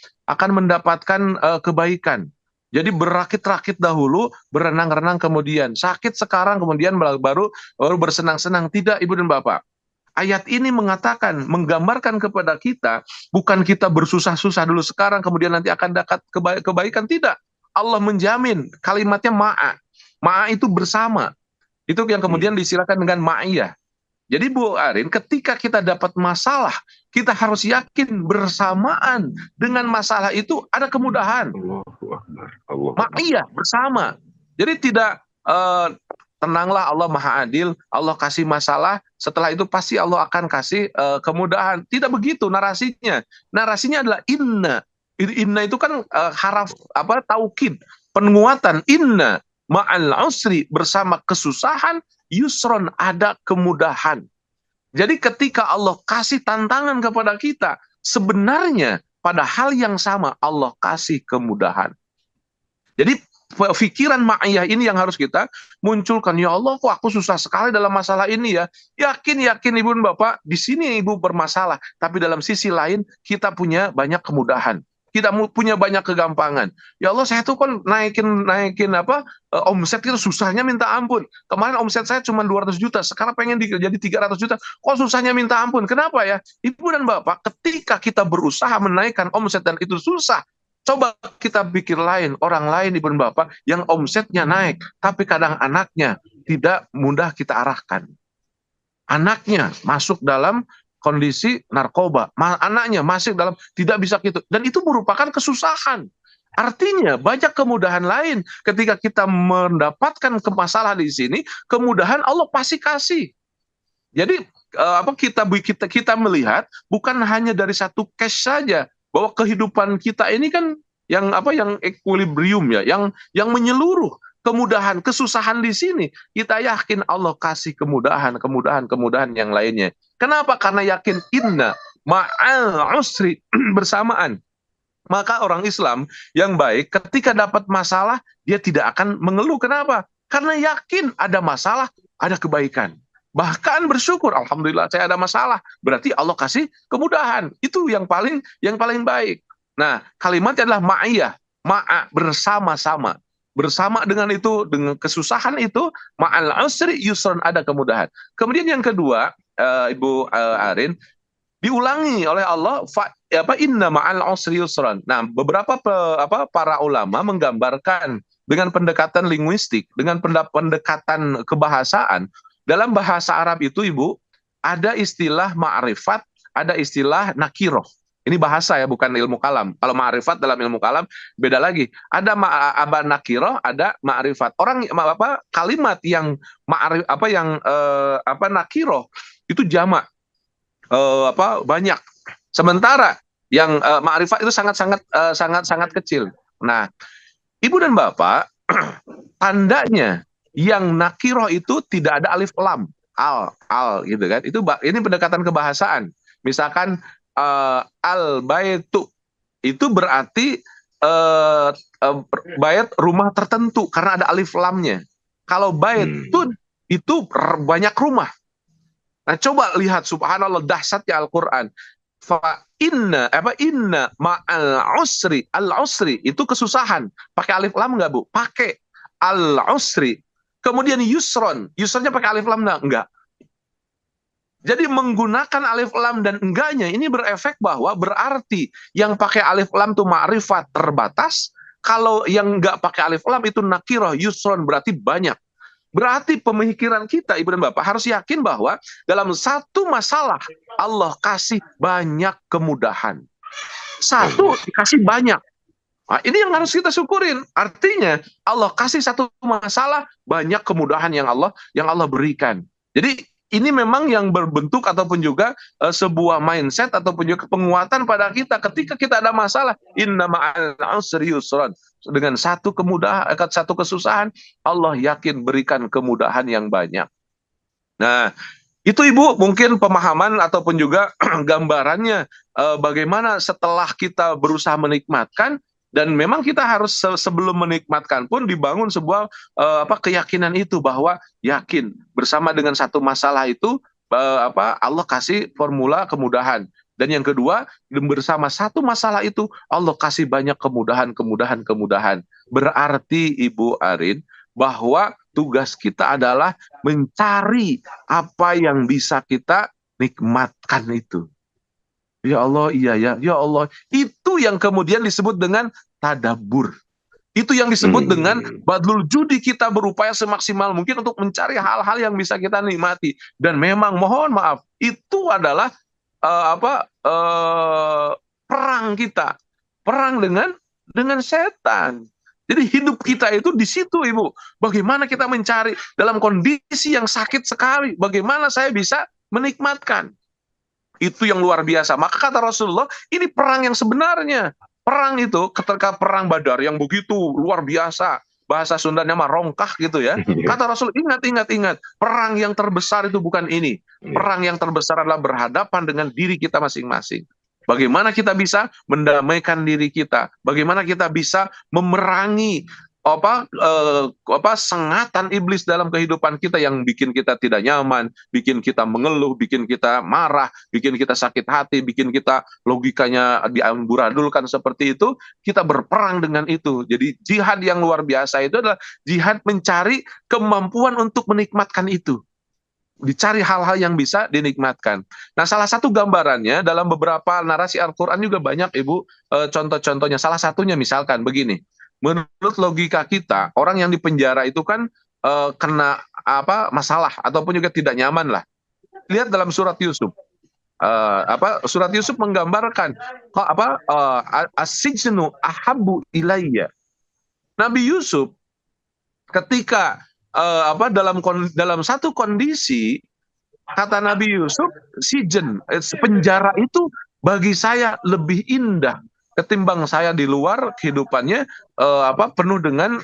kebaikan. Jadi berakit-rakit dahulu, berenang-renang kemudian. Sakit sekarang kemudian baru bersenang-senang. Tidak, Ibu dan Bapak. Ayat ini mengatakan, menggambarkan kepada kita, bukan kita bersusah-susah dulu sekarang, kemudian nanti akan dapat kebaikan. Tidak. Allah menjamin, kalimatnya ma'a. Ma'a itu bersama. Itu yang kemudian disilakan dengan ma'iyah. Jadi Bu Arin, ketika kita dapat masalah, kita harus yakin bersamaan dengan masalah itu ada kemudahan. Ma'iyah bersama. Jadi tidak tenanglah, Allah Maha Adil, Allah kasih masalah, setelah itu pasti Allah akan kasih kemudahan. Tidak begitu narasinya. Narasinya adalah inna Inna itu kan haraf apa taukid, penguatan. Inna ma'al usri, bersama kesusahan, yusron, ada kemudahan. Jadi ketika Allah kasih tantangan kepada kita, sebenarnya pada hal yang sama Allah kasih kemudahan. Jadi pikiran ma'iyah ini yang harus kita munculkan. Ya Allah, kok aku susah sekali dalam masalah ini ya. Yakin ibu dan bapak, di sini ibu bermasalah. Tapi dalam sisi lain, kita punya banyak kemudahan. Kita punya banyak kegampangan. Ya Allah, saya tuh kan naikin apa omset itu susahnya minta ampun. Kemarin omset saya cuma 200 juta, sekarang pengen jadi 300 juta. Kok susahnya minta ampun? Kenapa ya? Ibu dan bapak, ketika kita berusaha menaikkan omset dan itu susah, coba kita pikir lain, orang lain ibu dan bapak yang omsetnya naik, tapi kadang anaknya tidak mudah kita arahkan. Anaknya masuk dalam kondisi narkoba, anaknya masih dalam tidak bisa gitu, dan itu merupakan kesusahan. Artinya banyak kemudahan lain ketika kita mendapatkan masalah di sini, kemudahan Allah pasti kasih. Jadi kita melihat bukan hanya dari satu case saja, bahwa kehidupan kita ini kan yang equilibrium ya, yang menyeluruh. Kemudahan, kesusahan di sini, kita yakin Allah kasih kemudahan yang lainnya. Kenapa? Karena yakin inna ma'al usri bersamaan. Maka orang Islam yang baik ketika dapat masalah, dia tidak akan mengeluh. Kenapa? Karena yakin ada masalah, ada kebaikan. Bahkan bersyukur, alhamdulillah saya ada masalah. Berarti Allah kasih kemudahan. Itu yang paling baik. Nah, kalimatnya adalah ma'iyah, ma'a, bersama-sama. Bersama dengan itu, dengan kesusahan itu, ma'al usri yusron, ada kemudahan. Kemudian yang kedua, Ibu Arin, diulangi oleh Allah, inna ma'al usri yusron. Nah, beberapa para ulama menggambarkan dengan pendekatan linguistik, dengan pendekatan kebahasaan. Dalam bahasa Arab itu, Ibu, ada istilah ma'rifat, ada istilah nakiroh. Ini bahasa ya, bukan ilmu kalam. Kalau ma'rifat dalam ilmu kalam beda lagi. Ada nakiroh, ada ma'rifat. Kalimat yang nakiroh itu jamak, banyak. Sementara yang ma'rifat itu sangat kecil. Nah, Ibu dan Bapak, tandanya yang nakiroh itu tidak ada alif lam, al gitu kan. Ini pendekatan kebahasaan. Misalkan al baitu itu berarti bait rumah tertentu karena ada alif lamnya. Kalau bait itu banyak rumah. Nah, coba lihat, subhanallah, dahsyatnya Al-Qur'an. Fa inna ma'al usri, al usri itu kesusahan. Pakai alif lam enggak, Bu? Pakai. Al usri. Kemudian yusronnya pakai alif lam enggak? Jadi menggunakan alif lam dan enggaknya ini berefek bahwa berarti yang pakai alif lam itu ma'rifat terbatas, kalau yang enggak pakai alif lam itu nakiroh, yusron, berarti banyak. Berarti pemikiran kita, Ibu dan Bapak, harus yakin bahwa dalam satu masalah Allah kasih banyak kemudahan. Satu dikasih banyak. Nah, ini yang harus kita syukurin. Artinya Allah kasih satu masalah, banyak kemudahan yang Allah berikan. Jadi ini memang yang berbentuk ataupun juga sebuah mindset ataupun juga penguatan pada kita ketika kita ada masalah. Inna ma'al usri yusran. Dengan satu kesusahan, Allah yakin berikan kemudahan yang banyak. Nah, itu Ibu mungkin pemahaman ataupun juga gambarannya bagaimana setelah kita berusaha menikmatkan. Dan memang kita harus sebelum menikmatkan pun dibangun sebuah keyakinan itu, bahwa yakin bersama dengan satu masalah itu Allah kasih formula kemudahan. Dan yang kedua, bersama satu masalah itu Allah kasih banyak kemudahan. Berarti Ibu Arin, bahwa tugas kita adalah mencari apa yang bisa kita nikmatkan itu. Ya Allah, iya ya, ya Allah. Itu yang kemudian disebut dengan tadabbur. Itu yang disebut dengan badlul judi, kita berupaya semaksimal mungkin untuk mencari hal-hal yang bisa kita nikmati. Dan memang mohon maaf, itu adalah perang kita. Perang dengan setan. Jadi hidup kita itu di situ, Ibu. Bagaimana kita mencari dalam kondisi yang sakit sekali, bagaimana saya bisa menikmatkan. Itu yang luar biasa. Maka kata Rasulullah, ini perang yang sebenarnya. Perang itu, ketika perang Badar yang begitu luar biasa, bahasa Sundanya mah rongkah gitu ya. Kata Rasul, ingat, perang yang terbesar itu bukan ini. Perang yang terbesar adalah berhadapan dengan diri kita masing-masing. Bagaimana kita bisa mendamaikan diri kita? Bagaimana kita bisa memerangi sengatan iblis dalam kehidupan kita yang bikin kita tidak nyaman, bikin kita mengeluh, bikin kita marah, bikin kita sakit hati, bikin kita logikanya diamburadulkan seperti itu, kita berperang dengan itu. Jadi jihad yang luar biasa itu adalah jihad mencari kemampuan untuk menikmatkan itu. Dicari hal-hal yang bisa dinikmatkan. Nah, salah satu gambarannya dalam beberapa narasi Al-Quran juga banyak, Ibu, contoh-contohnya. Salah satunya misalkan begini, menurut logika kita, orang yang dipenjara itu kan kena masalah ataupun juga tidak nyaman lah. Lihat dalam surat Yusuf. Surat Yusuf menggambarkan as-sijnu ahabbu ilayya. Nabi Yusuf ketika dalam satu kondisi, kata Nabi Yusuf, penjara itu bagi saya lebih indah ketimbang saya di luar kehidupannya penuh dengan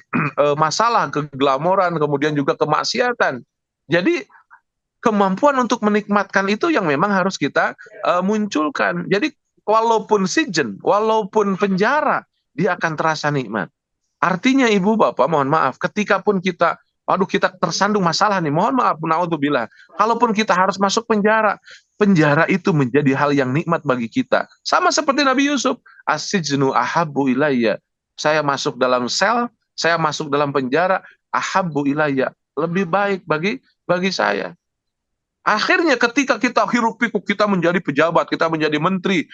masalah, keglamoran, kemudian juga kemaksiatan. Jadi kemampuan untuk menikmatkan itu yang memang harus kita munculkan. Jadi walaupun walaupun penjara, dia akan terasa nikmat. Artinya Ibu Bapak, mohon maaf, ketika pun kita tersandung masalah nih, mohon maaf, naudzubillah. Kalaupun kita harus masuk penjara, penjara itu menjadi hal yang nikmat bagi kita. Sama seperti Nabi Yusuf, as-sijnu ahabbu ilayya. Saya masuk dalam sel, saya masuk dalam penjara, ahabbu ilayya, lebih baik bagi saya. Akhirnya ketika kita hiruk pikuk, kita menjadi pejabat, kita menjadi menteri,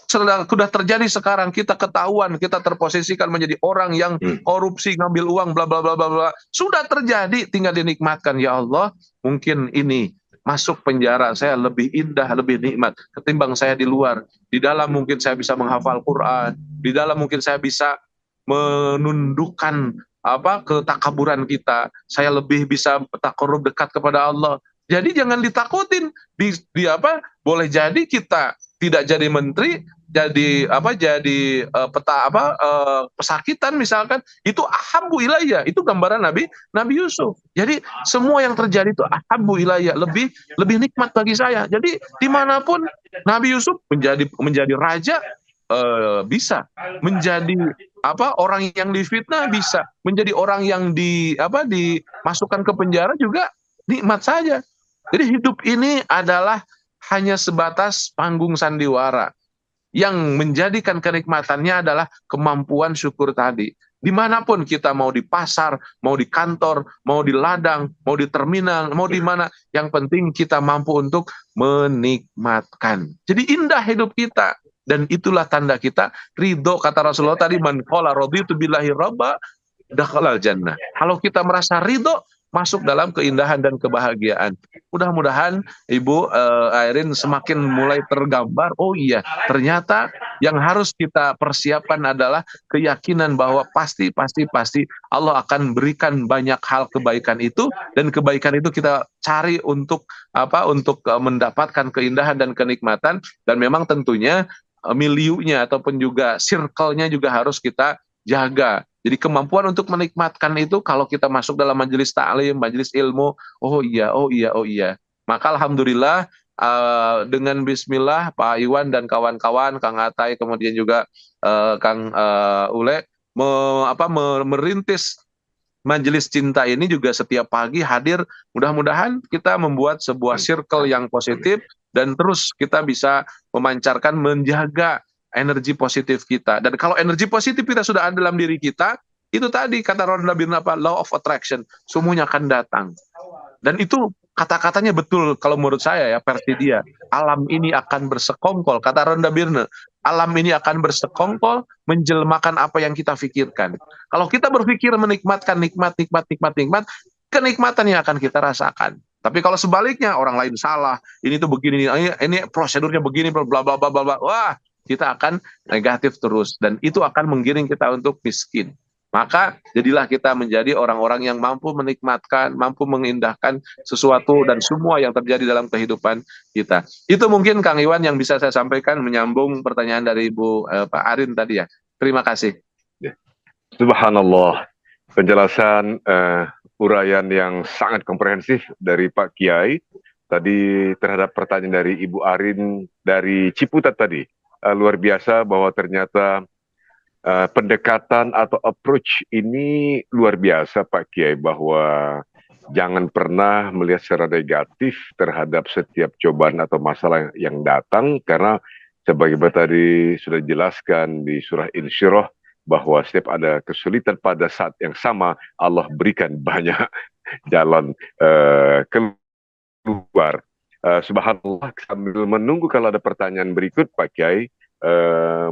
sudah terjadi sekarang, kita ketahuan, kita terposisikan menjadi orang yang korupsi, ngambil uang, bla bla bla bla. Sudah terjadi, tinggal dinikmatkan. Ya Allah, mungkin ini masuk penjara saya lebih indah, lebih nikmat ketimbang saya di luar. Di dalam mungkin saya bisa menghafal Quran, di dalam mungkin saya bisa menundukkan ketakaburan kita. Saya lebih bisa takarrub dekat kepada Allah. Jadi jangan ditakutin. Boleh jadi kita tidak jadi menteri, jadi pesakitan misalkan, itu ahabbu ilayya, itu gambaran Nabi Yusuf. Jadi semua yang terjadi itu ahabbu ilayya, lebih nikmat bagi saya. Jadi dimanapun Nabi Yusuf menjadi raja, bisa menjadi orang yang difitnah, bisa menjadi orang yang dimasukkan ke penjara juga nikmat saja. Jadi hidup ini adalah hanya sebatas panggung sandiwara. Yang menjadikan kenikmatannya adalah kemampuan syukur tadi. Dimanapun kita, mau di pasar, mau di kantor, mau di ladang, mau di terminal, mau di mana, yang penting kita mampu untuk menikmatkan. Jadi indah hidup kita. Dan itulah tanda kita ridho, kata Rasulullah tadi, man qala raditu billahi rabba dakhalal jannah. Kalau kita merasa ridho, masuk dalam keindahan dan kebahagiaan. Mudah-mudahan Ibu Airin semakin mulai tergambar, oh iya, ternyata yang harus kita persiapkan adalah keyakinan bahwa pasti Allah akan berikan banyak hal kebaikan itu, dan kebaikan itu kita cari untuk mendapatkan keindahan dan kenikmatan, dan memang tentunya miliunya ataupun juga circle-nya juga harus kita jaga. Jadi kemampuan untuk menikmatkan itu, kalau kita masuk dalam majelis ta'lim, majelis ilmu, oh iya. Maka alhamdulillah dengan bismillah Pak Iwan dan kawan-kawan, Kang Atai, kemudian juga Kang Ule merintis majelis cinta ini juga setiap pagi hadir. Mudah-mudahan kita membuat sebuah circle yang positif, dan terus kita bisa memancarkan, menjaga energi positif kita. Dan kalau energi positif kita sudah ada dalam diri kita, itu tadi kata Ronda bin law of attraction, semuanya akan datang. Dan itu kata-katanya betul kalau menurut saya ya, versi dia. Alam ini akan bersekongkol, kata Ronda Birne. Alam ini akan bersekongkol menjelmakan apa yang kita pikirkan. Kalau kita berpikir menikmatkan, nikmat, kenikmatan yang akan kita rasakan. Tapi kalau sebaliknya, orang lain salah, ini tuh begini, ini prosedurnya begini, bla bla bla bla, wah, kita akan negatif terus, dan itu akan menggiring kita untuk miskin. Maka jadilah kita menjadi orang-orang yang mampu menikmatkan, mampu mengindahkan sesuatu dan semua yang terjadi dalam kehidupan kita. Itu mungkin Kang Iwan yang bisa saya sampaikan menyambung pertanyaan dari Ibu Pak Arin tadi ya. Terima kasih. Subhanallah, penjelasan uraian yang sangat komprehensif dari Pak Kiai tadi terhadap pertanyaan dari Ibu Arin dari Ciputat tadi. Luar biasa bahwa ternyata pendekatan atau approach ini luar biasa Pak Kiai, bahwa jangan pernah melihat secara negatif terhadap setiap cobaan atau masalah yang datang, karena sebagaimana tadi sudah dijelaskan di surah Insyirah bahwa setiap ada kesulitan pada saat yang sama Allah berikan banyak jalan keluar. Subhanallah, sambil menunggu kalau ada pertanyaan berikut Pak Kiai,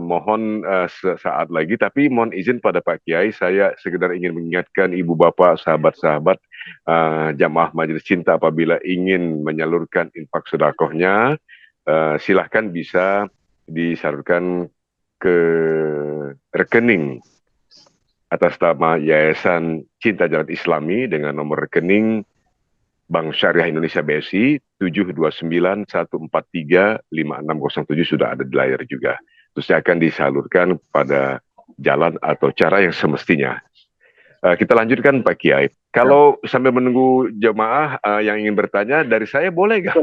mohon sesaat lagi, tapi mohon izin pada Pak Kiai, saya sekedar ingin mengingatkan ibu bapak, sahabat-sahabat jamaah Majelis Cinta, apabila ingin menyalurkan infak sedekahnya, silahkan bisa disalurkan ke rekening atas nama Yayasan Cinta Jalan Islami dengan nomor rekening Bank Syariah Indonesia BSI 72914356607, sudah ada di layar juga. Terus akan disalurkan pada jalan atau cara yang semestinya. Kita lanjutkan Pak Kiai. Kalau sambil menunggu jemaah yang ingin bertanya, dari saya boleh nggak?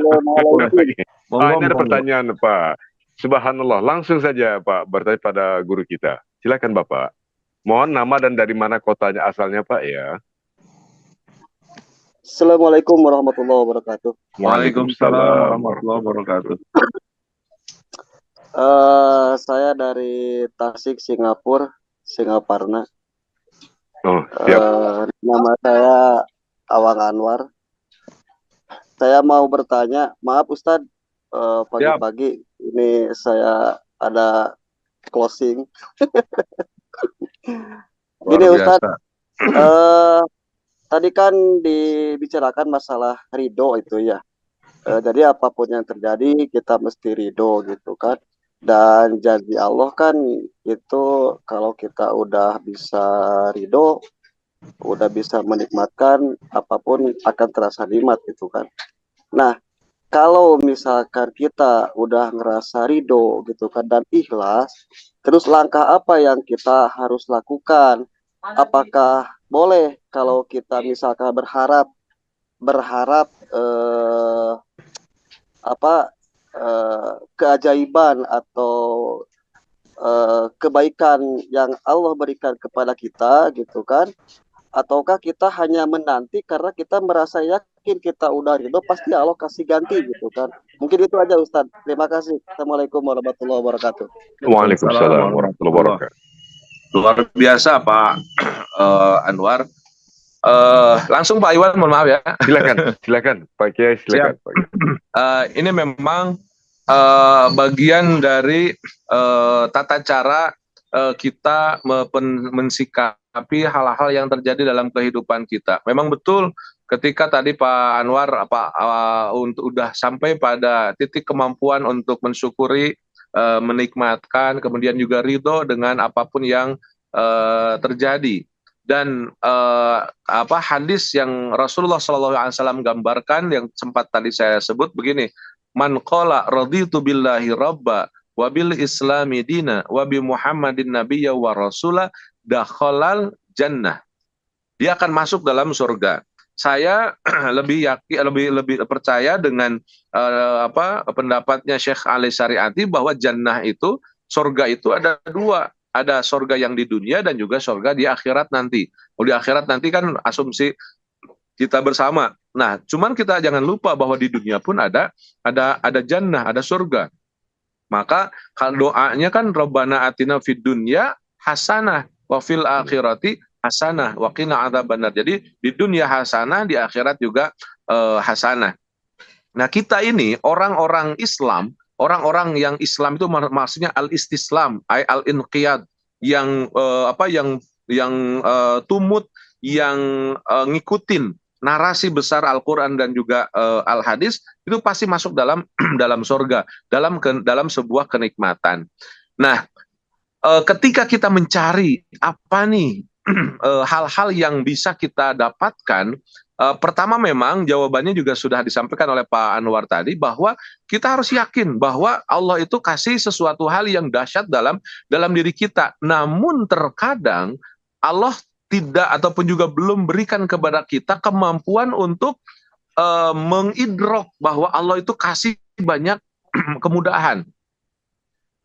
Ini ada pertanyaan Pak. Subhanallah, langsung saja Pak bertanya pada guru kita. Silakan Bapak. Mohon nama dan dari mana kotanya asalnya Pak ya. Assalamualaikum warahmatullahi wabarakatuh. Waalaikumsalam warahmatullahi wabarakatuh. Saya dari Tasik, Singapura, Singaparna. Siap. Nama saya Awang Anwar. Saya mau bertanya, maaf Ustadz, pagi-pagi ini saya ada closing. Gini Ustadz, tadi kan dibicarakan masalah ridho itu ya. Jadi apapun yang terjadi kita mesti ridho gitu kan. Dan janji Allah kan itu kalau kita udah bisa ridho, udah bisa menikmatkan, apapun akan terasa nikmat gitu kan. Nah, kalau misalkan kita udah ngerasa ridho gitu kan dan ikhlas, terus langkah apa yang kita harus lakukan? Apakah boleh kalau kita misalkan berharap keajaiban atau kebaikan yang Allah berikan kepada kita gitu kan, ataukah kita hanya menanti karena kita merasa yakin kita udah ridho pasti Allah kasih ganti gitu kan. Mungkin itu aja Ustadz. Terima kasih. Assalamualaikum warahmatullahi wabarakatuh. Waalaikumsalam warahmatullahi wabarakatuh. Luar biasa Pak Anwar. Langsung Pak Iwan, mohon maaf ya. Silakan Pak Kiai, silakan. Ini memang bagian dari tata cara kita mensikapi hal-hal yang terjadi dalam kehidupan kita. Memang betul ketika tadi Pak Anwar udah sampai pada titik kemampuan untuk mensyukuri, menikmatkan, kemudian juga ridho dengan apapun yang terjadi. Dan hadis yang Rasulullah SAW gambarkan yang sempat tadi saya sebut begini, man qala raditu billahi rabba wa bil islami dina wa bi muhammadin nabiyya wa rasula dakhalal jannah. Dia akan masuk dalam surga. Saya lebih percaya dengan pendapatnya Syekh Ali Syariati bahwa jannah itu, surga itu ada dua. Ada surga yang di dunia dan juga surga di akhirat nanti. Di akhirat nanti kan asumsi kita bersama. Nah, cuman kita jangan lupa bahwa di dunia pun ada jannah, ada surga. Maka kalau doanya kan Rabbana atina fid dunya hasanah wa fil akhirati hasanah wa qina adzabannar. Jadi di dunia hasanah, di akhirat juga hasanah. Nah, kita ini orang-orang Islam, orang-orang yang Islam itu maksudnya al-istislam, al-inqiyad, yang tumut, yang ngikutin narasi besar Al-Quran dan juga Al-Hadis, itu pasti masuk dalam dalam surga, dalam sebuah kenikmatan. Nah, ketika kita mencari apa nih hal-hal yang bisa kita dapatkan. Pertama, memang jawabannya juga sudah disampaikan oleh Pak Anwar tadi, bahwa kita harus yakin bahwa Allah itu kasih sesuatu hal yang dahsyat dalam diri kita. Namun terkadang Allah tidak ataupun juga belum berikan kepada kita kemampuan untuk mengidrok bahwa Allah itu kasih banyak kemudahan.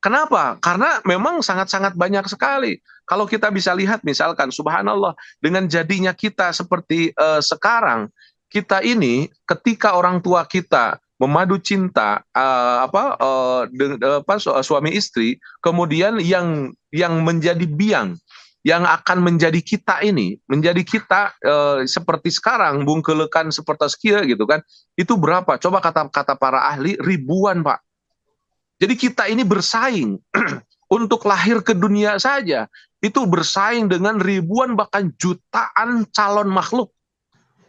Kenapa? Karena memang sangat-sangat banyak sekali. Kalau kita bisa lihat misalkan, subhanallah, dengan jadinya kita seperti sekarang, kita ini ketika orang tua kita memadu cinta, suami istri, kemudian yang menjadi biang, yang akan menjadi kita ini, menjadi kita seperti sekarang, bungkelekan seperti sekia gitu kan, itu berapa? Coba kata para ahli, ribuan, Pak. Jadi kita ini bersaing untuk lahir ke dunia saja, itu bersaing dengan ribuan bahkan jutaan calon makhluk.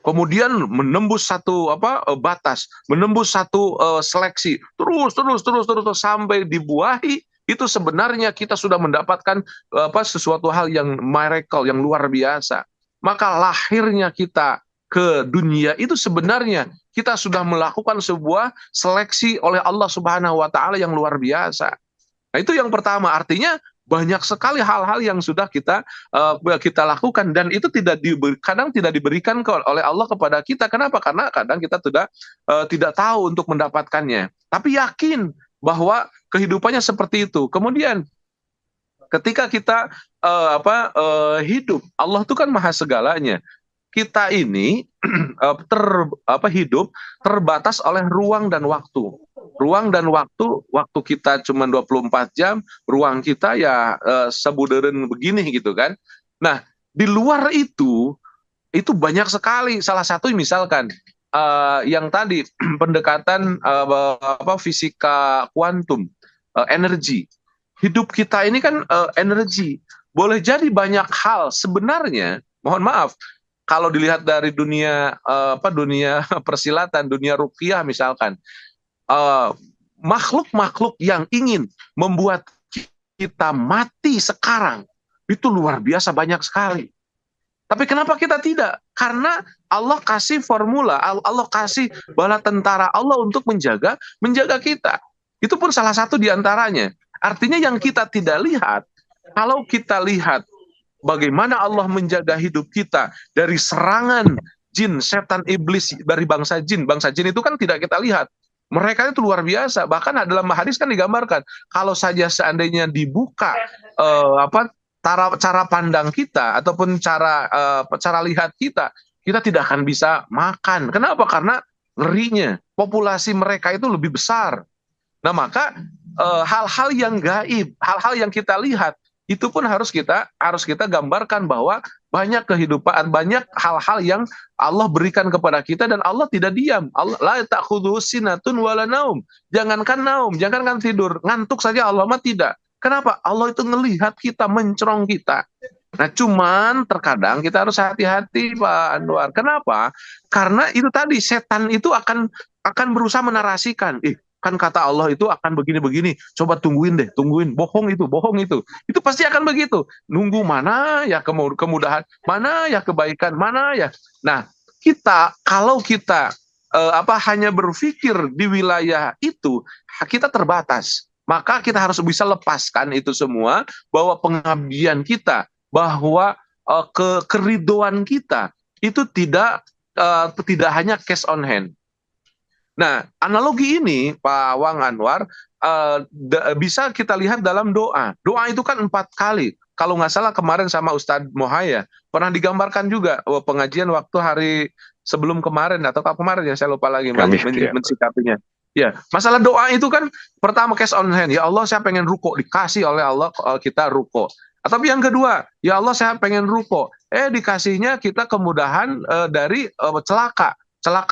Kemudian menembus satu batas, menembus satu seleksi, terus sampai dibuahi, itu sebenarnya kita sudah mendapatkan sesuatu hal yang miracle, yang luar biasa. Maka lahirnya kita ke dunia itu sebenarnya kita sudah melakukan sebuah seleksi oleh Allah Subhanahu wa taala yang luar biasa. Nah, itu yang pertama, artinya banyak sekali hal-hal yang sudah kita lakukan, dan itu kadang tidak diberikan oleh Allah kepada kita. Kenapa? Karena kadang kita tidak tahu untuk mendapatkannya. Tapi yakin bahwa kehidupannya seperti itu. Kemudian ketika kita hidup, Allah itu kan maha segalanya. Kita ini hidup terbatas oleh ruang dan waktu. Ruang dan waktu kita cuma 24 jam, ruang kita ya sebuderen begini gitu kan. Nah, di luar itu banyak sekali. Salah satu misalkan yang tadi pendekatan fisika kuantum, energi. Hidup kita ini kan energi. Boleh jadi banyak hal sebenarnya, mohon maaf, kalau dilihat dari dunia dunia persilatan, dunia ruqyah misalkan, makhluk-makhluk yang ingin membuat kita mati sekarang itu luar biasa banyak sekali. Tapi kenapa kita tidak? Karena Allah kasih formula, Allah kasih bala tentara Allah untuk menjaga kita. Itu pun salah satu diantaranya. Artinya yang kita tidak lihat, kalau kita lihat bagaimana Allah menjaga hidup kita dari serangan jin, setan, iblis dari bangsa jin. Bangsa jin itu kan tidak kita lihat. Mereka itu luar biasa. Bahkan dalam hadis kan digambarkan, kalau saja seandainya dibuka cara pandang kita ataupun cara lihat kita tidak akan bisa makan. Kenapa? Karena ngerinya populasi mereka itu lebih besar. Nah, maka hal-hal yang gaib, hal-hal yang kita lihat, itu pun harus kita gambarkan bahwa banyak kehidupan, banyak hal-hal yang Allah berikan kepada kita dan Allah tidak diam. Allah la ta'khudhuhu sinatun wala naum. Jangankan tidur, ngantuk saja Allah mah tidak. Kenapa? Allah itu ngelihat kita, mencerong kita. Nah, cuman terkadang kita harus hati-hati, Pak Anwar. Kenapa? Karena itu tadi, setan itu akan berusaha menarasikan, kan kata Allah itu akan begini-begini, coba tungguin, bohong itu pasti akan begitu. Nunggu mana ya kemudahan, mana ya kebaikan, mana ya. Nah, kalau kita hanya berpikir di wilayah itu, kita terbatas. Maka kita harus bisa lepaskan itu semua, bahwa pengabdian kita, bahwa keridoan kita itu tidak hanya cash on hand. Nah, analogi ini, Pak Wang Anwar, bisa kita lihat dalam doa. Doa itu kan 4 kali. Kalau nggak salah kemarin sama Ustadz Mohaya, pernah digambarkan juga pengajian waktu hari sebelum kemarin, atau kemarin ya, saya lupa lagi mensikapinya. Ya, masalah doa itu kan pertama cash on hand. Ya Allah, saya pengen ruko, dikasih oleh Allah kita ruko. Atau yang kedua, ya Allah, saya pengen ruko. Dikasihnya kita kemudahan dari celaka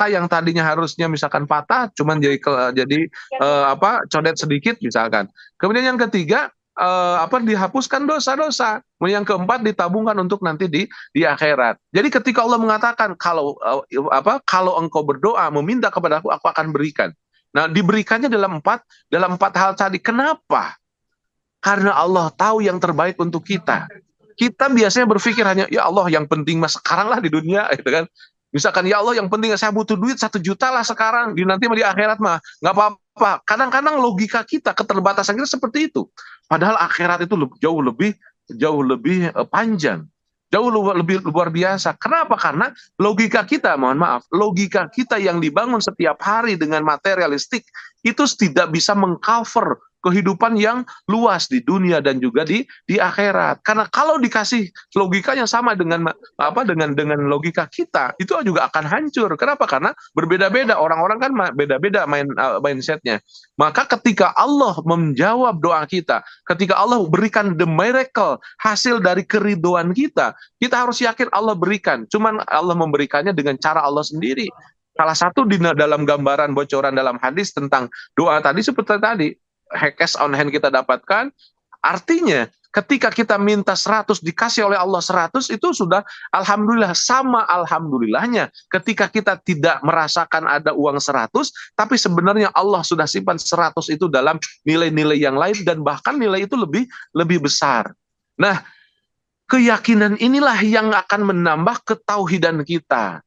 yang tadinya harusnya misalkan patah, cuman jadi codet sedikit misalkan. Kemudian yang ketiga, dihapuskan dosa-dosa. Kemudian yang keempat, ditabungkan untuk nanti di akhirat. Jadi ketika Allah mengatakan, kalau engkau berdoa meminta kepada aku akan berikan. Nah, diberikannya dalam empat hal tadi. Kenapa? Karena Allah tahu yang terbaik untuk kita. Kita biasanya berpikir hanya, ya Allah yang penting mas sekarang lah di dunia, gitu kan. Misalkan ya Allah yang penting saya butuh duit 1 juta lah sekarang, nanti di akhirat mah nggak apa-apa. Kadang-kadang logika kita, keterbatasan kita seperti itu. Padahal akhirat itu jauh lebih panjang, jauh lebih luar biasa. Kenapa? Karena logika kita, mohon maaf, logika kita yang dibangun setiap hari dengan materialistik itu tidak bisa mengcover kehidupan yang luas di dunia dan juga di akhirat. Karena kalau dikasih logika yang sama dengan dengan logika kita, itu juga akan hancur. Kenapa? Karena berbeda-beda, orang-orang kan beda-beda mindsetnya. Maka ketika Allah menjawab doa kita, ketika Allah berikan the miracle, hasil dari keridoan kita harus yakin Allah berikan. Cuman Allah memberikannya dengan cara Allah sendiri. Salah satu dalam gambaran bocoran dalam hadis tentang doa tadi seperti tadi, cash on hand kita dapatkan, artinya ketika kita minta 100 dikasih oleh Allah 100, itu sudah alhamdulillah. Sama alhamdulillahnya ketika kita tidak merasakan ada uang 100, tapi sebenarnya Allah sudah simpan 100 itu dalam nilai-nilai yang lain, dan bahkan nilai itu lebih besar. Nah, keyakinan inilah yang akan menambah ketauhidan kita.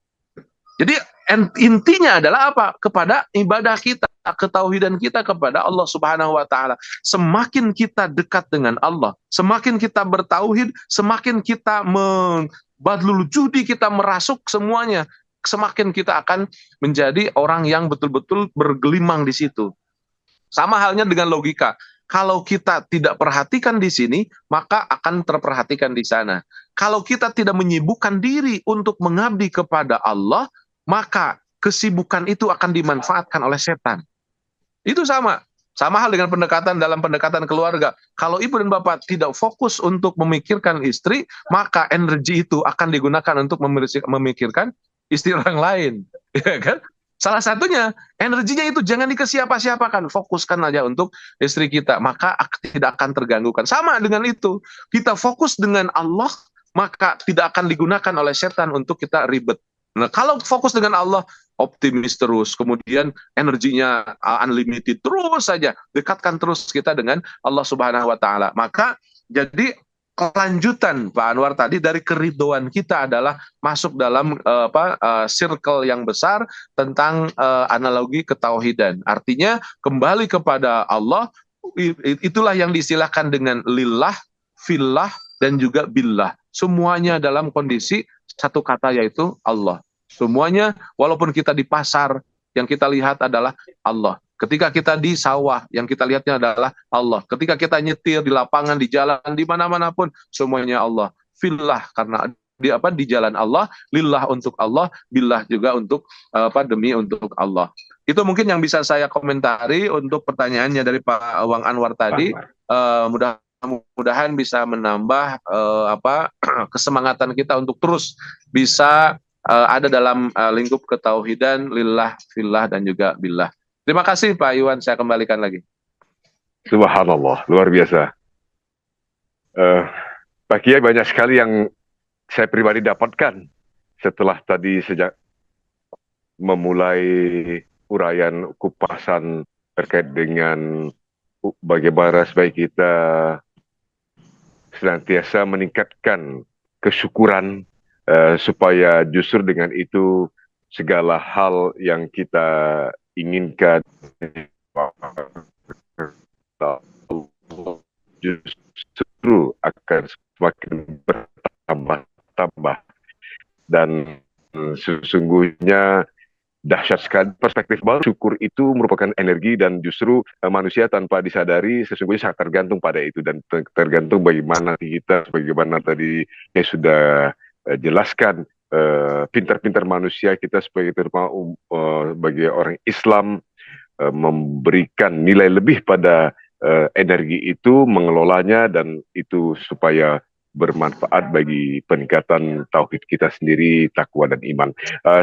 Jadi intinya adalah apa? Kepada ibadah kita, ketauhidan kita kepada Allah Subhanahu wa taala. Semakin kita dekat dengan Allah, semakin kita bertauhid, semakin kita badlul judi, kita merasuk semuanya, semakin kita akan menjadi orang yang betul-betul bergelimang di situ. Sama halnya dengan logika. Kalau kita tidak perhatikan di sini, maka akan terperhatikan di sana. Kalau kita tidak menyibukkan diri untuk mengabdi kepada Allah, maka kesibukan itu akan dimanfaatkan oleh setan. Itu sama hal dengan dalam pendekatan keluarga. Kalau ibu dan bapak tidak fokus untuk memikirkan istri, maka energi itu akan digunakan untuk memikirkan istri orang lain, ya kan? Salah satunya, energinya itu jangan dikasih siapa-siapakan, fokuskan aja untuk istri kita, maka tidak akan terganggukan. Sama dengan itu, kita fokus dengan Allah, maka tidak akan digunakan oleh setan untuk kita ribet. Nah, kalau fokus dengan Allah, optimis terus, kemudian energinya unlimited terus saja, dekatkan terus kita dengan Allah Subhanahu wa taala. Maka jadi kelanjutan Pak Anwar tadi dari keridoan kita adalah masuk dalam circle yang besar tentang analogi ketauhidan. Artinya kembali kepada Allah, itulah yang diistilahkan dengan lillah, fillah, dan juga billah. Semuanya dalam kondisi satu kata, yaitu Allah. Semuanya, walaupun kita di pasar, yang kita lihat adalah Allah. Ketika kita di sawah, yang kita lihatnya adalah Allah. Ketika kita nyetir di lapangan, di jalan, di mana-mana pun, semuanya Allah. Fillah, karena di jalan Allah, lillah untuk Allah, billah juga untuk demi untuk Allah. Itu mungkin yang bisa saya komentari untuk pertanyaannya dari Pak Wang Anwar tadi. Mudah-mudahan bisa menambah kesemangatan kita untuk terus bisa ada dalam lingkup ketauhidan, lillah, fillah, dan juga billah. Terima kasih Pak Iwan, saya kembalikan lagi. Subhanallah, luar biasa. Pak Kiai, banyak sekali yang saya pribadi dapatkan setelah tadi sejak memulai uraian kupasan terkait dengan bagaimana sebaik kita senantiasa meningkatkan kesyukuran, supaya justru dengan itu segala hal yang kita inginkan justru akan semakin bertambah-tambah. Dan sesungguhnya dahsyat sekali perspektif baru. Syukur itu merupakan energi, dan justru manusia tanpa disadari sesungguhnya sangat tergantung pada itu, dan tergantung bagaimana kita, bagaimana tadi saya sudah jelaskan, pintar-pintar manusia kita sebagai bagi orang Islam memberikan nilai lebih pada energi itu, mengelolanya, dan itu supaya bermanfaat bagi peningkatan tauhid kita sendiri, takwa dan iman.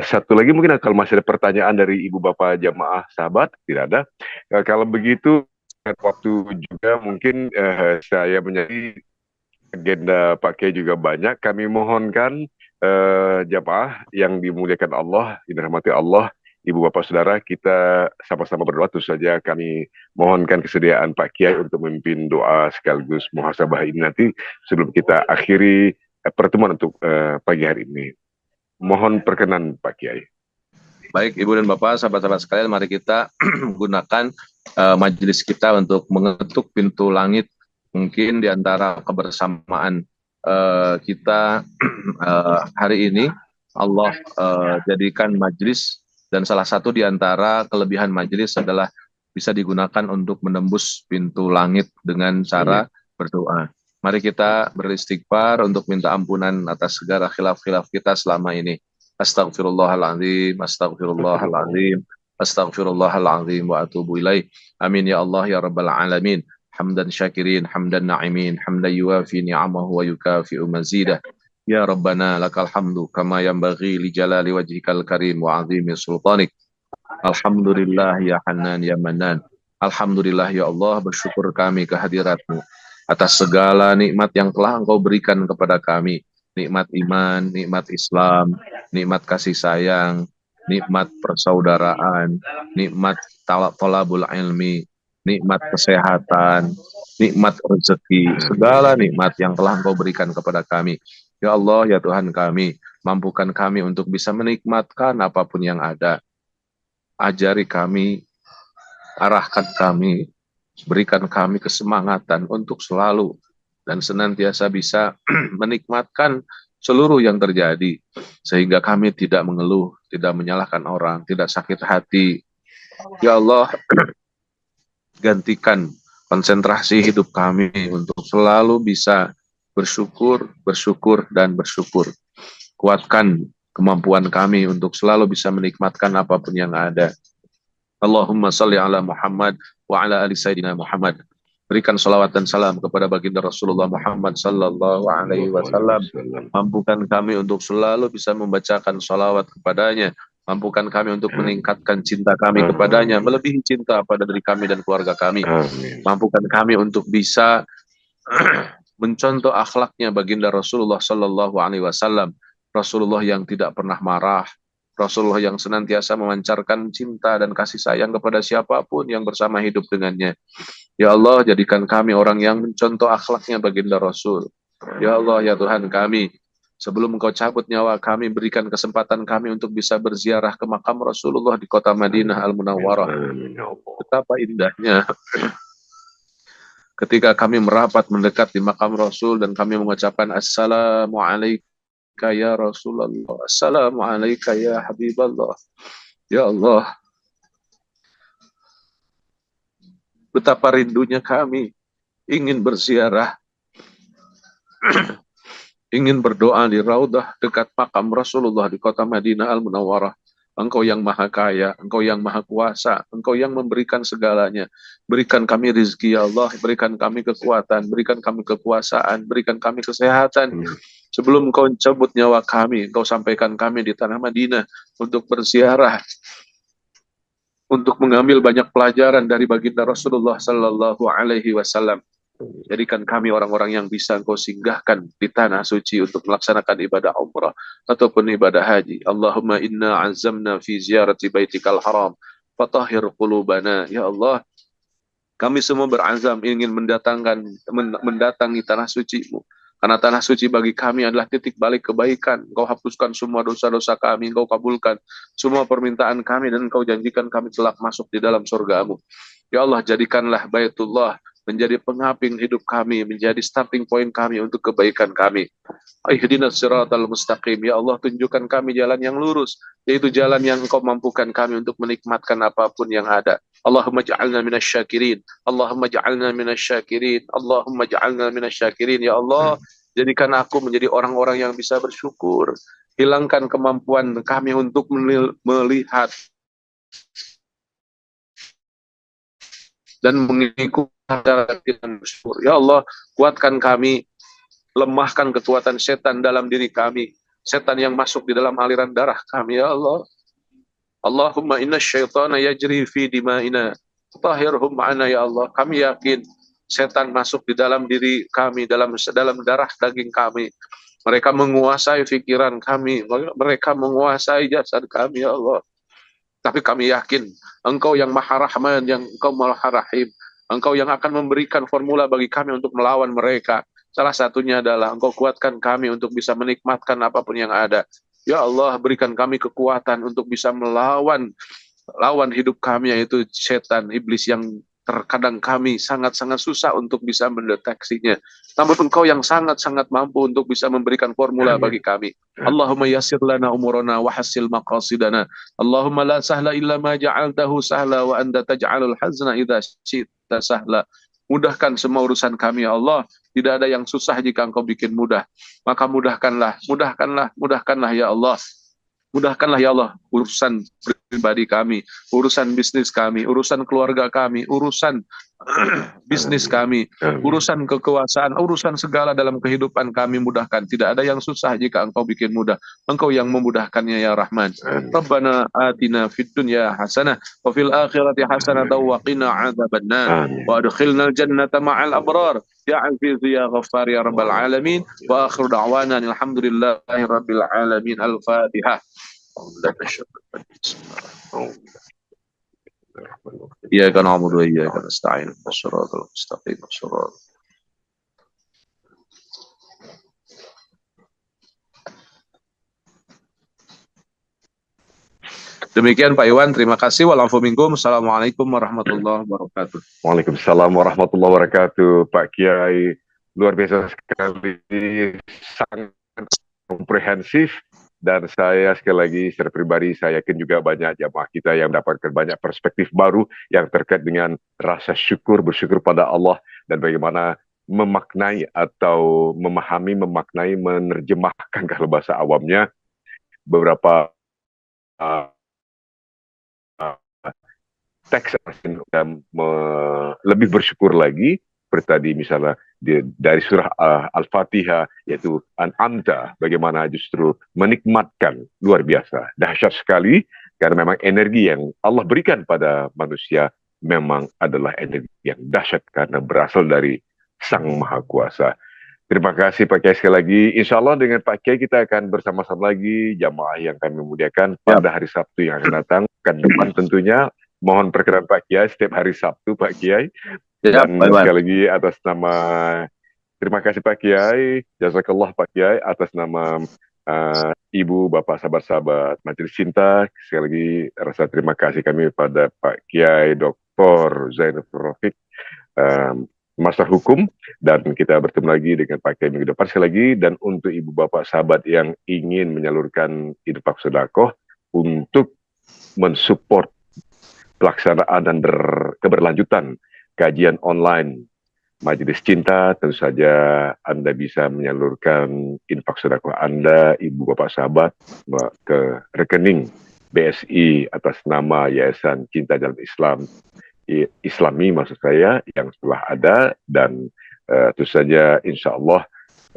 Satu lagi mungkin kalau masih ada pertanyaan dari ibu bapak jamaah sahabat, tidak ada. Kalau begitu waktu juga mungkin saya menjadi agenda Pak Kiai juga banyak. Kami mohonkan jamaah yang dimuliakan Allah, dirahmati Allah, Ibu Bapak Saudara, kita sama-sama berdoa. Tentu saja kami mohonkan kesediaan Pak Kiai untuk memimpin doa sekaligus muhasabah ini nanti sebelum kita akhiri pertemuan untuk pagi hari ini. Mohon perkenan Pak Kiai. Baik, Ibu dan Bapak, sahabat-sahabat sekalian, mari kita gunakan majelis kita untuk mengetuk pintu langit. Mungkin di antara kebersamaan kita hari ini, Allah jadikan majelis, dan salah satu di antara kelebihan majelis adalah bisa digunakan untuk menembus pintu langit dengan cara berdoa. Mari kita beristighfar untuk minta ampunan atas segala khilaf-khilaf kita selama ini. Astaghfirullahaladzim, astaghfirullahaladzim, astaghfirullahaladzim wa atubu ilaih. Amin ya Allah ya Rabbal Alamin. Hamdan syakirin, hamdan na'imin, hamdan yuafi ni'amahu wa yukafi'u mazidah. Ya Rabbana lakal hamdu kama yanbaghi li jalali wajhikal karim wa azimi sultanik. Alhamdulillah ya Hanan ya Manan. Alhamdulillah ya Allah, bersyukur kami kehadiratmu atas segala nikmat yang telah Engkau berikan kepada kami. Nikmat iman, nikmat Islam, nikmat kasih sayang, nikmat persaudaraan, nikmat talabul ilmi, nikmat kesehatan, nikmat rezeki, segala nikmat yang telah Engkau berikan kepada kami. Ya Allah, ya Tuhan kami, mampukan kami untuk bisa menikmatkan apapun yang ada. Ajari kami, arahkan kami, berikan kami kesemangatan untuk selalu dan senantiasa bisa menikmatkan seluruh yang terjadi, sehingga kami tidak mengeluh, tidak menyalahkan orang, tidak sakit hati. Ya Allah, gantikan konsentrasi hidup kami untuk selalu bisa bersyukur, bersyukur, dan bersyukur. Kuatkan kemampuan kami untuk selalu bisa menikmatkan apapun yang ada. Allahumma salli ala Muhammad wa ala ali Sayyidina Muhammad. Berikan salawat dan salam kepada baginda Rasulullah Muhammad sallallahu alaihi wasallam. Mampukan kami untuk selalu bisa membacakan salawat kepadanya. Mampukan kami untuk meningkatkan cinta kami kepadanya, melebihi cinta pada diri kami dan keluarga kami. Mampukan kami untuk bisa mencontoh akhlaknya baginda Rasulullah sallallahu alaihi wasallam. Rasulullah yang tidak pernah marah, Rasulullah yang senantiasa memancarkan cinta dan kasih sayang kepada siapapun yang bersama hidup dengannya. Ya Allah, jadikan kami orang yang mencontoh akhlaknya baginda Rasul. Ya Allah, ya Tuhan kami, sebelum Engkau cabut nyawa kami, berikan kesempatan kami untuk bisa berziarah ke makam Rasulullah di kota Madinah Al-Munawwarah. Betapa indahnya ketika kami merapat mendekat di makam Rasul dan kami mengucapkan Assalamualaikum ya Rasulullah, Assalamualaikum ya Habiballah. Ya Allah, betapa rindunya kami ingin berziarah, ingin berdoa di Raudah dekat makam Rasulullah di kota Madinah Al-Munawwarah. Engkau yang maha kaya, Engkau yang maha kuasa, Engkau yang memberikan segalanya. Berikan kami rizki ya Allah, berikan kami kekuatan, berikan kami kekuasaan, berikan kami kesehatan. Sebelum Engkau cabut nyawa kami, Engkau sampaikan kami di tanah Madinah untuk berziarah, untuk mengambil banyak pelajaran dari baginda Rasulullah sallallahu alaihi wasallam. Jadikan kami orang-orang yang bisa Engkau singgahkan di tanah suci untuk melaksanakan ibadah umrah ataupun ibadah haji. Allahumma inna azamna fi ziyarati baitikal haram fatahhir qulubana. Ya Allah, kami semua berazam ingin mendatangi tanah suci-Mu. Karena tanah suci bagi kami adalah titik balik kebaikan. Engkau hapuskan semua dosa-dosa kami, Engkau kabulkan semua permintaan kami, dan Engkau janjikan kami kelak masuk di dalam surga-Mu. Ya Allah, jadikanlah Baitullah menjadi pengaping hidup kami, menjadi starting point kami untuk kebaikan kami. Ihdinas siratal mustaqim. Ya Allah, tunjukkan kami jalan yang lurus, yaitu jalan yang Engkau mampukan kami untuk menikmatkan apapun yang ada. Allahumma ja'alna minasyakirin. Allahumma ja'alna minasyakirin. Allahumma ja'alna minasyakirin. Ya Allah, jadikan aku menjadi orang-orang yang bisa bersyukur. Hilangkan kemampuan kami untuk melihat dan mengikuti dengan bersyukur. Ya Allah, kuatkan kami, lemahkan kekuatan setan dalam diri kami, setan yang masuk di dalam aliran darah kami. Ya Allah, Allahumma inna syaitana yajri fi dima'ina tahhirhum ma'ana. Ya Allah, kami yakin setan masuk di dalam diri kami, dalam darah daging kami. Mereka menguasai pikiran kami, mereka menguasai jasad kami. Ya Allah, Tapi kami yakin Engkau yang Maha Rahman, yang Engkau Maha Rahim. Engkau yang akan memberikan formula bagi kami untuk melawan mereka. Salah satunya adalah Engkau kuatkan kami untuk bisa menikmatkan apapun yang ada. Ya Allah, berikan kami kekuatan untuk bisa melawan lawan hidup kami, yaitu setan, iblis yang terkadang kami sangat-sangat susah untuk bisa mendeteksinya. Namun Engkau yang sangat-sangat mampu untuk bisa memberikan formula bagi kami. Allahumma yassir lana umurana wa hassil maqasidana. Allahumma la sahla illa ma ja'altahu sahla wa anta taj'alul hazna idza syi'ta sahla. Mudahkan semua urusan kami ya Allah. Tidak ada yang susah jika Engkau bikin mudah. Maka mudahkanlah ya Allah. Mudahkanlah ya Allah urusan pribadi kami, urusan bisnis kami, urusan keluarga kami, urusan bisnis kami, urusan kekuasaan, urusan segala dalam kehidupan kami mudahkan. Tidak ada yang susah jika Engkau bikin mudah. Engkau yang memudahkannya ya Rahman. Rabbana atina fid dunya hasanah wa fil akhirati hasanah wa qina adzabannar wa adkhilnal jannata ma'al abrar. Ya Aziz ya Ghaffar ya Rabbal alamin. Wa akhiru da'wana alhamdulillahi rabbil alamin. Al-Fatihah. إياك نعبد وإياك نستعين اهدنا الصراط المستقيم صراط. Demikian Pak Iwan, terima kasih. Waalaikumsalam. Assalamualaikum warahmatullahi wabarakatuh. Waalaikumsalam warahmatullahi wabarakatuh. Pak Kiai, luar biasa sekali, sangat komprehensif. Dan saya sekali lagi secara pribadi saya yakin juga banyak jamaah kita yang mendapatkan banyak perspektif baru yang terkait dengan rasa syukur, bersyukur pada Allah dan bagaimana memaknai atau memahami, memaknai, menerjemahkan kalau bahasa awamnya beberapa teks dan lebih bersyukur lagi seperti tadi misalnya dari surah Al-Fatihah yaitu An'amta, bagaimana justru menikmatkan, luar biasa, dahsyat sekali karena memang energi yang Allah berikan pada manusia memang adalah energi yang dahsyat karena berasal dari Sang Maha Kuasa. Terima kasih Pak Kiai sekali lagi. Insya Allah dengan Pak Kiai kita akan bersama-sama lagi jamaah yang kami muliakan pada hari Sabtu yang akan datang. Kan depan tentunya mohon perkenan Pak Kiai setiap hari Sabtu Pak Kiai. Dan sekali lagi atas nama, terima kasih Pak Kiai, jazakallah Pak Kiai atas nama Ibu, Bapak, sahabat-sahabat Majelis Cinta. Sekali lagi rasa terima kasih kami pada Pak Kiai Dr. Zainul Rafiq, Master Hukum, dan kita bertemu lagi dengan Pak Kiai minggu depan sekali lagi. Dan untuk Ibu, Bapak, sahabat yang ingin menyalurkan infak sedekah untuk mensupport pelaksanaan dan keberlanjutan kajian online Majelis Cinta, tentu saja Anda bisa menyalurkan infak sedekah Anda, Ibu Bapak sahabat, ke rekening BSI atas nama Yayasan Cinta Jalan Islam Islami maksud saya yang telah ada, dan tentu saja insya Allah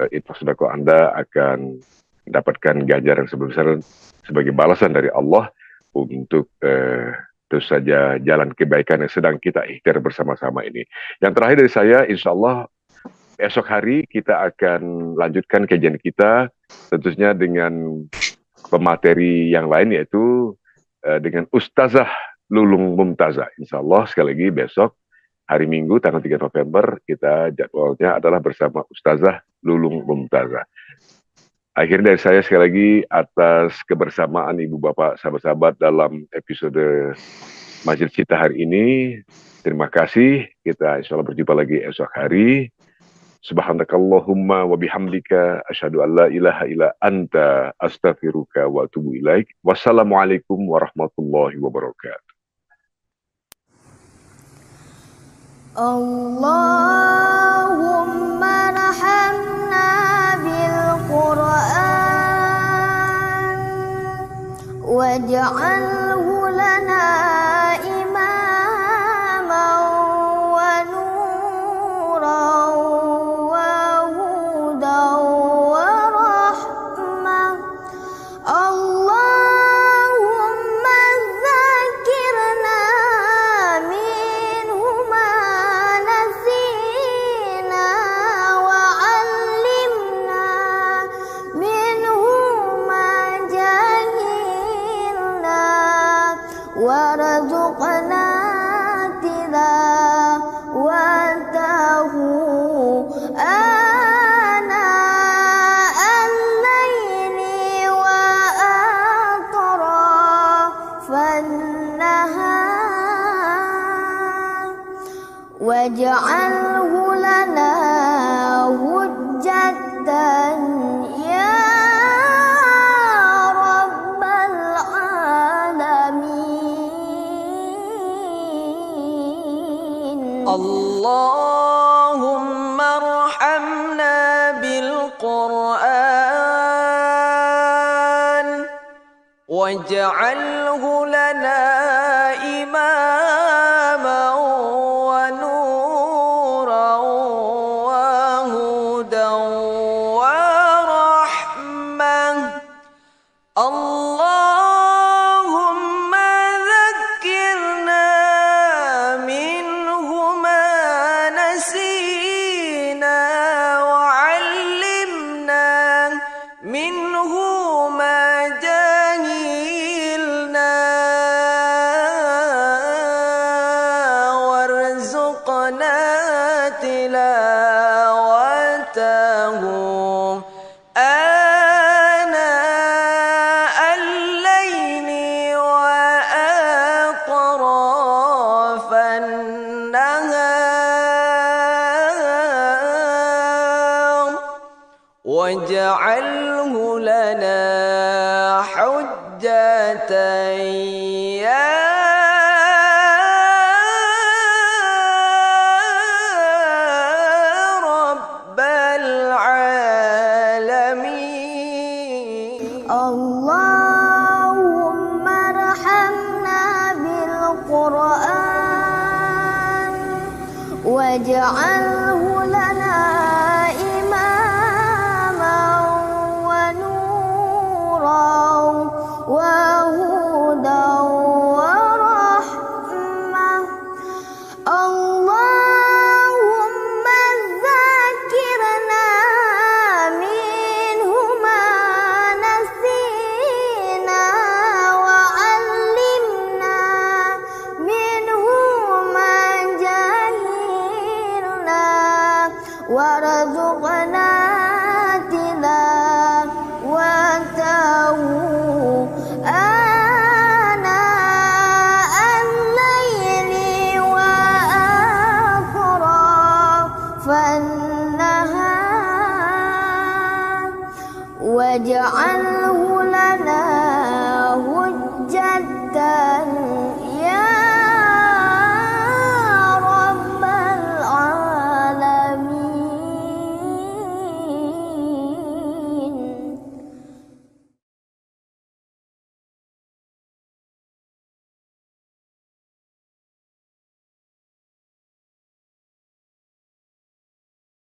infak sedekah Anda akan mendapatkan ganjaran sebesar sebagai balasan dari Allah untuk terus saja jalan kebaikan yang sedang kita ikhtiar bersama-sama ini. Yang terakhir dari saya, insya Allah esok hari kita akan lanjutkan kajian kita tentunya dengan pemateri yang lain, yaitu dengan Ustazah Lulung Mumtazah. Insya Allah sekali lagi besok hari Minggu tanggal 3 November kita jadwalnya adalah bersama Ustazah Lulung Mumtazah. Akhirnya dari saya sekali lagi atas kebersamaan Ibu Bapak sahabat-sahabat dalam episode Majelis Cinta hari ini. Terima kasih. Kita insya Allah berjumpa lagi esok hari. Subhanakallahumma wa bihamdika asyhadu an la ilaha illa anta astaghfiruka wa atubu ilaik. Wassalamualaikum warahmatullahi wabarakatuh. Allahumma rahamna bil Qur'an waj'alhu lana imaman wa nuran wa hudan wa rahmah. Allahumma dzakirna minhu ma nasina wa 'allimna minhu ma jahilna warzuqna tilawatahu ana al-laili wa atrafan nahar waj'alhu lana hujjatan ya rabbal alamin. Allahumma arhamna bil Qur'an waj'alhu lana imaman wa nuran wa hudan wa rahmah. Allahumma dhakkirna minhu ma nasina wa 'allimna minhu ma jahilna warzuqna tilawatahu ana al-laili wa atrafan nahar waj'alhu lana hujjatan ya rabbal alamin. Allahumma arhamna bil Qur'an waj'alhu lana imaman wa nuran wa hudan wa rahmah. Allahumma dzakirna minhu ma nasina wa 'allimna minhu ma jahilna warzuqna tilawatahu ana al-laili wa atrafan nahar waj'alhu lana hujjatan